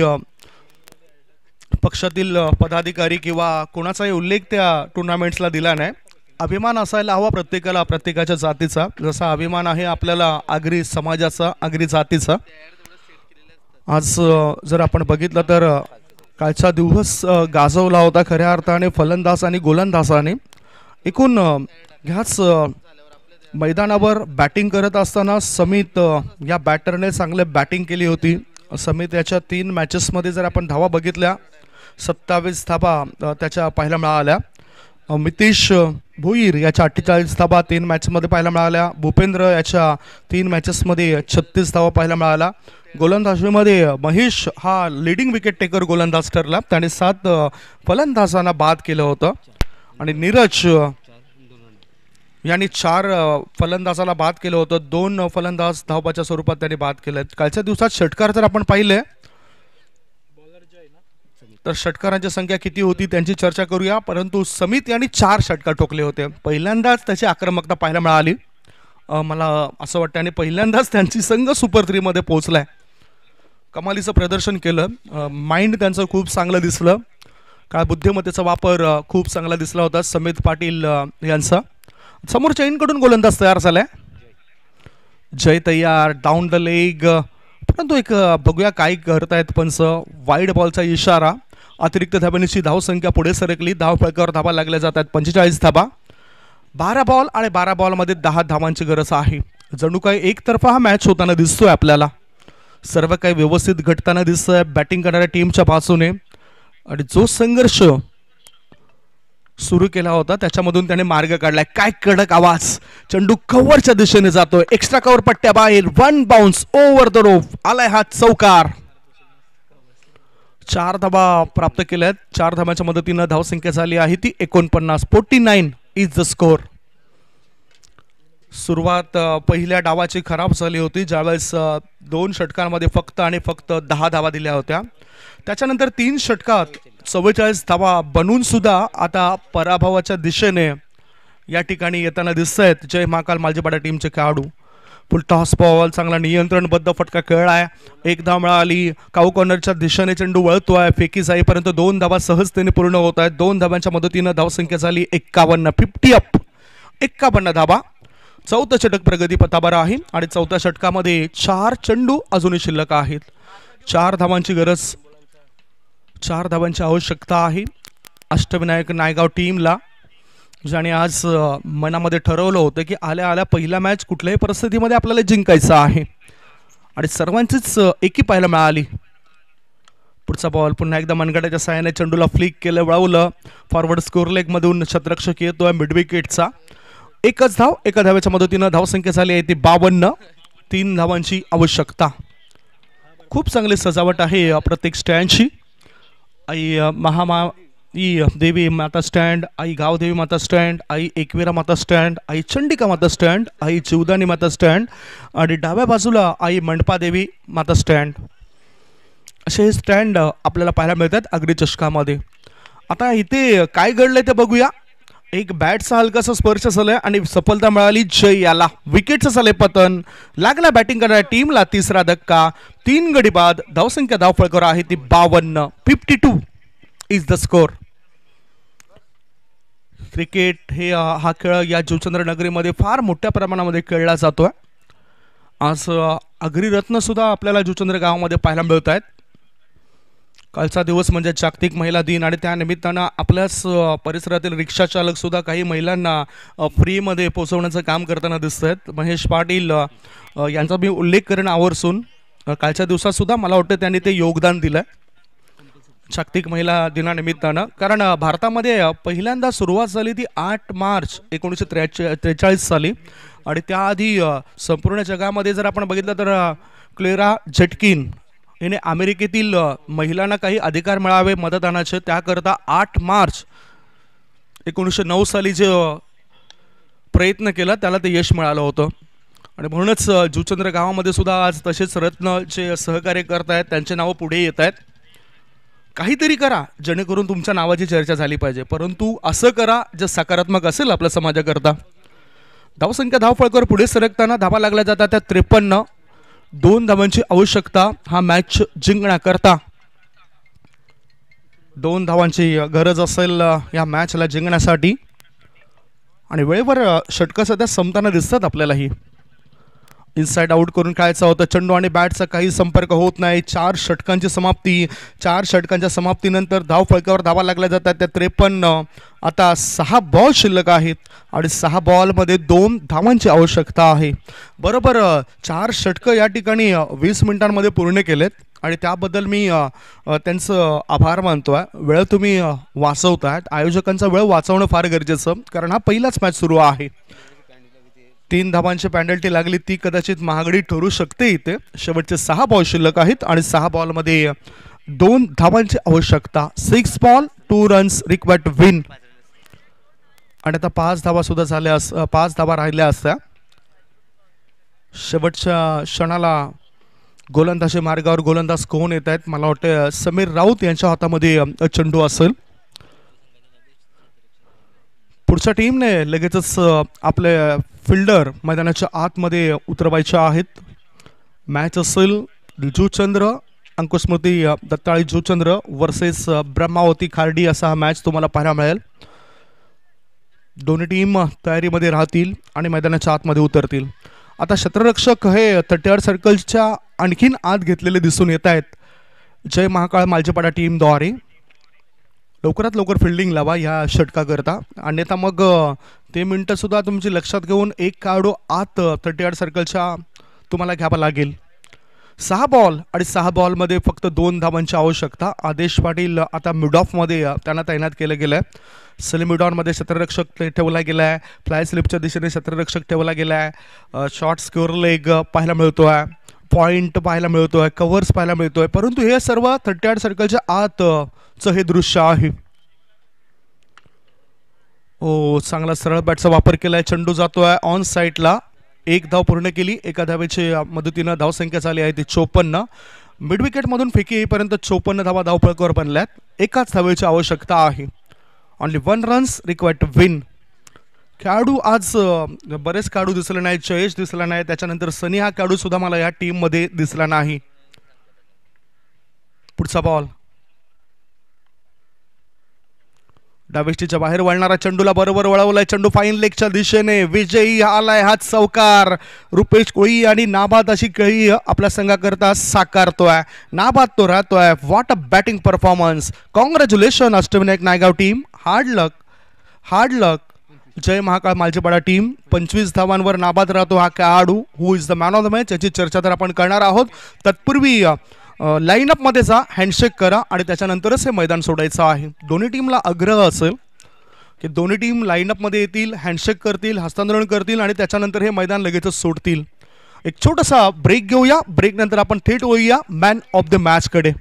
पक्षातील पदाधिकारी किंवा कोणाचाही उल्लेख त्या टुर्नामेंट्सला दिला नाही. अभिमान असायला हवा प्रत्येकाला, प्रत्येकाच्या जातीचा. जसा अभिमान आहे आपल्याला आगरी समाजाचा, आगरी जातीचा. आज जर आपण बघितलं तर कालचा दिवस गाजवला होता खऱ्या अर्थाने फलंदाज आणि गोलंदाजाने. एकूण ह्याच मैदानावर बॅटिंग करत असताना समित या बॅटरने चांगले बॅटिंग केली होती. समित याच्या 3 मॅचेसमध्ये जर आपण धावा बघितल्या 27 धावा त्याच्या पाहायला मिळाल्या. मितेश भोईर याच्या 48 धावा 3 मॅचमध्ये पाहायला मिळाल्या. भूपेंद्र याच्या 3 मॅचेसमध्ये 36 धावा पाहायला मिळाल्या. गोलंदाजीमध्ये महेश हा लीडिंग विकेट टेकर गोलंदाज ठरला. त्याने 7 फलंदाजांना बाद केलं होतं आणि नीरज यांनी 4 फलंदाजाला बाद केलं होतं. 2 फलंदाज धावबाच्या स्वरूपात त्यांनी बाद केले. कालच्या दिवसात षटकार जर आपण पाहिले तर षटकारांची संख्या किती होती त्यांची चर्चा करूया. परंतु समित यांनी 4 षटकार ठोकले होते. पहिल्यांदाच त्याची आक्रमकता पाहायला मिळाली मला असं वाटतं आणि पहिल्यांदाच त्यांची संघ सुपर 3 मध्ये पोहोचलाय. कमालीचं प्रदर्शन केलं. माइंड त्यांचं खूप चांगलं दिसलं. काय बुद्धिमत्तेचा वापर खूप चांगला दिसला होता समित पाटील यांचा. समोर चैनकडून गोलंदाज तयार झालाय. जय तयार डाऊन द लेग. परंतु एक बघूया काय करतायत पंच. वाईड बॉलचा इशारा. अतिरिक्त धाब्यांची धावसंख्या पुढे सरकली. धाव फळकावर धावा लागल्या जातात 45 धावा. 12 बॉल आणि 12 बॉलमध्ये 10 धावांची गरज आहे. जणू काही एकतर्फा हा मॅच होताना दिसतोय आपल्याला. सर्व काही व्यवस्थित घडताना दिसतंय बॅटिंग करणाऱ्या टीमच्या बाजूने. आणि जो संघर्ष सुरू केला होता त्याच्यामधून त्याने मार्ग काढलाय. काय कडक आवाज. चेंडू कव्हरच्या दिशेने जातोय. एक्स्ट्रा कव्हर पट्ट्या बाहेर. 1 बाउन्स ओव्हर द रोप. आलाय हा चौकार. 4 धावा प्राप्त केल्यात. 4 धावांच्या मदतीनं धावसंख्या झाली आहे ती 49. 49 इज द स्कोर. सुरुवात पहिल्या डावाची खराब झाली होती ज्यावेळेस 2 षटकांमध्ये फक्त आणि फक्त 10 धावा दिल्या होत्या. त्याच्यानंतर 3 षटकात 44 धावा बनून सुद्धा आता पराभवाच्या दिशेने या ठिकाणी येताना दिसत आहेत जय महाकाल मालजीपाडा टीमचे खेळाडू. फुल टॉस बॉल चांगला नियंत्रणबद्ध फटका खेळलाय. 1 धाव मिळाली. काऊ कॉर्नरच्या दिशेने चेंडू वळतोय. फेकी जाईपर्यंत 2 धावा सहजतेने पूर्ण होत आहेत. 2 धावांच्या मदतीनं धावसंख्या झाली 51. 50 अप. 51 धावा. 4थं षटक प्रगती पथावर आहे आणि 4थ्या षटकामध्ये 4 चेंडू अजूनही शिल्लक आहेत. 4 धावांची गरज. 4 धावांची आवश्यकता आहे अष्टविनायक नायगाव टीमला, ज्याने आज मनामध्ये ठरवलं होतं की आल्या आल्या पहिला मॅच कुठल्याही परिस्थितीमध्ये आपल्याला जिंकायचा आहे आणि सर्वांचीच एकी पाहायला मिळाली. पुढचा बॉल पुन्हा एकदा मनगटाच्या साहाय्याने चेंडूला फ्लिक केलं, वळवलं. फॉरवर्ड स्कोर लेग मधून शतरक्षक येतोय मिड विकेटचा. 1च धाव. 1 धावेच्या मदतीनं धावसंख्या झाली आहे ती 52. 3 धावांची आवश्यकता. खूप चांगली सजावट आहे प्रत्येक स्टँडची. आई महामाई देवी माता स्टँड, आई गावदेवी माता स्टँड, आई एकवीरा माता स्टँड, आई चंडिका माता स्टँड, आई चिवदानी माता स्टँड आणि डाव्या बाजूला आई मंडपादेवी माता स्टँड. असे हे स्टँड आपल्याला पाहायला मिळतात आगरी चषकामध्ये. आता इथे काय घडलंय ते बघूया. एक बॅटचा हलकासा स्पर्श झालाय आणि सफलता मिळाली जय याला. विकेटचं झालंय पतन. लागला बॅटिंग करणाऱ्या टीमला 3रा धक्का. 3 गडी बाद. धावसंख्या धावफळकावर आहे ती 52. 52 इज द स्कोर. क्रिकेट हे हा खेळ या जुचंद्र नगरीमध्ये फार मोठ्या प्रमाणामध्ये खेळला जातोय. आज आगरी रत्न सुद्धा आपल्याला जुचंद्र गावामध्ये पाहायला मिळत आहेत. कालचा दिवस म्हणजे जागतिक महिला दिन आणि त्या निमित्तानं आपल्याच परिसरातील रिक्षा चालक सुद्धा काही महिलांना फ्रीमध्ये पोहोचवण्याचं काम करताना दिसत आहेत. महेश पाटील यांचा मी उल्लेख करेन आवर्जून. कालच्या दिवसात सुद्धा मला वाटतं त्यांनी ते योगदान दिलंय. जागतिक महिला दिनानिमित्तानं, कारण भारतामध्ये पहिल्यांदा सुरुवात झाली ती 8 मार्च 1943 साली आणि त्याआधी संपूर्ण जगामध्ये जर आपण बघितलं तर क्लेरा झेटकिन हिने अमेरिकेतील महिलांना काही अधिकार मिळावे मतदानाचे त्याकरता 8 मार्च 1909 साली जे प्रयत्न केला त्याला ते यश मिळालं होतं. आणि म्हणूनच जुचंद्र गावामध्ये सुद्धा आज तसेच रत्न जे सहकार्य करत आहेत त्यांचे नावं पुढे येत आहेत. काहीतरी करा जेणेकरून तुमच्या नावाची चर्चा झाली पाहिजे, परंतु असं करा जे सकारात्मक असेल आपल्या समाजाकरता. धावसंख्या धावफळकावर पुढे सरकताना धावा लागल्या जातात त्या 53. 2 धावांची आवश्यकता हा मॅच जिंकण्याकरता. 2 धावांची गरज असेल या मॅचला जिंकण्यासाठी आणि वेळेवर षटकं सध्या संपताना दिसतात आपल्यालाही. इनसाइड आउट करून खेळायचा होता चेंडू आणि बॅटचा काही संपर्क होत नाही. 4 षटकांची समाप्ती. 4 षटकांच्या समाप्तीनंतर धावफळकावर धावा लागल्या जातात त्या 53. आता 6 बॉल शिल्लक आहेत आणि 6 बॉलमध्ये 2 धावांची आवश्यकता आहे. बरोबर 4 षटकं या ठिकाणी 20 मिनिटांमध्ये पूर्ण केलेत आणि त्याबद्दल मी त्यांचं आभार मानतो आहे. वेळ तुम्ही वाचवतायत. आयोजकांचा वेळ वाचवणं फार गरजेचं, कारण हा पहिलाच मॅच सुरू आहे. 3 धावांची पेनल्टी लागली ती कदाचित महागडी ठरू शकते. इथे शेवटचे 6 बॉल शिल्लक आहेत आणि 6 बॉलमध्ये 2 धावांची आवश्यकता. 6 ball 2 runs required to win. आणि आता 5 धावा सुद्धा झाल्या 5 धावा राहिल्या असत्या. शेवटच्या क्षणाला गोलंदाजी मार्गावर गोलंदाज कोण येत आहेत? मला वाटतं समीर राऊत यांच्या हातामध्ये चेंडू असेल. पुढच्या टीमने लगेचच आपले फिल्डर मैदानाच्या आतमध्ये उतरवायचे आहेत. मॅच असेल जुचंद्र अंकुस्मृती दत्ताळी जुचंद्र वर्सेस ब्रह्मावती खार्डी असा हा मॅच तुम्हाला पाहायला मिळेल. दोन्ही टीम तयारीमध्ये राहतील आणि मैदानाच्या आतमध्ये उतरतील. आता क्षेत्ररक्षक हे 38 सर्कलच्या आणखीन आत घेतलेले दिसून येत आहेत जय महाकाळ मालजेपाडा टीमद्वारे. लवकरात लवकर फिल्डिंग लावा या षटकाकरता, अन्यथा मग ते मिनटं सुद्धा तुमची लक्षात घेऊन एक खेळाडू आत 38 सर्कलच्या तुम्हाला घ्यावा लागेल. 6 बॉल आणि 6 बॉलमध्ये फक्त 2 धावांची आवश्यकता. आदेश पाटील आता मिड ऑफमध्ये त्यांना तैनात केलं गेलं आहे. सलीम मिड ऑनमध्ये क्षेत्ररक्षक ठेवला गेला आहे. फ्लाय स्लिपच्या दिशेने क्षेत्ररक्षक ठेवला गेला आहे. शॉर्ट स्क्वेअर लेग पाहायला मिळतो आहे. पॉईंट पाहायला मिळतो आहे. कव्हर्स पाहायला मिळतो आहे. परंतु हे सर्व 38 सर्कलच्या आतचं हे दृश्य आहे. हो, चांगला सरळ बॅटचा वापर केलाय. चेंडू जातोय ऑन साईडला. 1 धाव पूर्ण केली. एका धावेच्या मदतीनं धावसंख्या झाली आहे ती 54. मिड विकेटमधून फेकी येईपर्यंत 54 धावा धावफळकावर बनल्यात. एकाच धावेची आवश्यकता आहे. Only 1 runs required to win. खेळाडू आज बरेच खेळाडू दिसले नाहीत. जयेश दिसला नाही, त्याच्यानंतर सनी हा खेळाडू सुद्धा मला या टीममध्ये दिसला नाही. पुढचा बॉल डावेष्टीच्या बाहेर वळणारा चेंडूला बरोबर वळवलाय. चेंडू फाईन लेगच्या दिशेने. विजयी आलाय हात चौकार. रुपेश कोळी आणि नाबाद अशी खेळी आपल्या संघाकरता साकारतोय. नाबाद तो राहतोय. What a batting performance. Congratulation Ashtavinayak Naigaon team. Hard luck Jay Mahakal Maljepada team. 25 धावांवर नाबाद राहतो हा खेळाडू. Who is the man of the match याची चर्चा तर आपण करणार आहोत. तत्पूर्वी लाईनअपमध्ये जा, हँडशेक करा आणि त्याच्यानंतरच हे मैदान सोडायचं आहे. दोन्ही टीमला आग्रह असेल की दोन्ही टीम लाईनअपमध्ये येतील, हँडशेक करतील, हस्तांतरण करतील आणि त्याच्यानंतर हे मैदान लगेचच सोडतील. एक छोटासा ब्रेक घेऊया. ब्रेक नंतर आपण थेट होऊया मॅन ऑफ द मॅचकडे.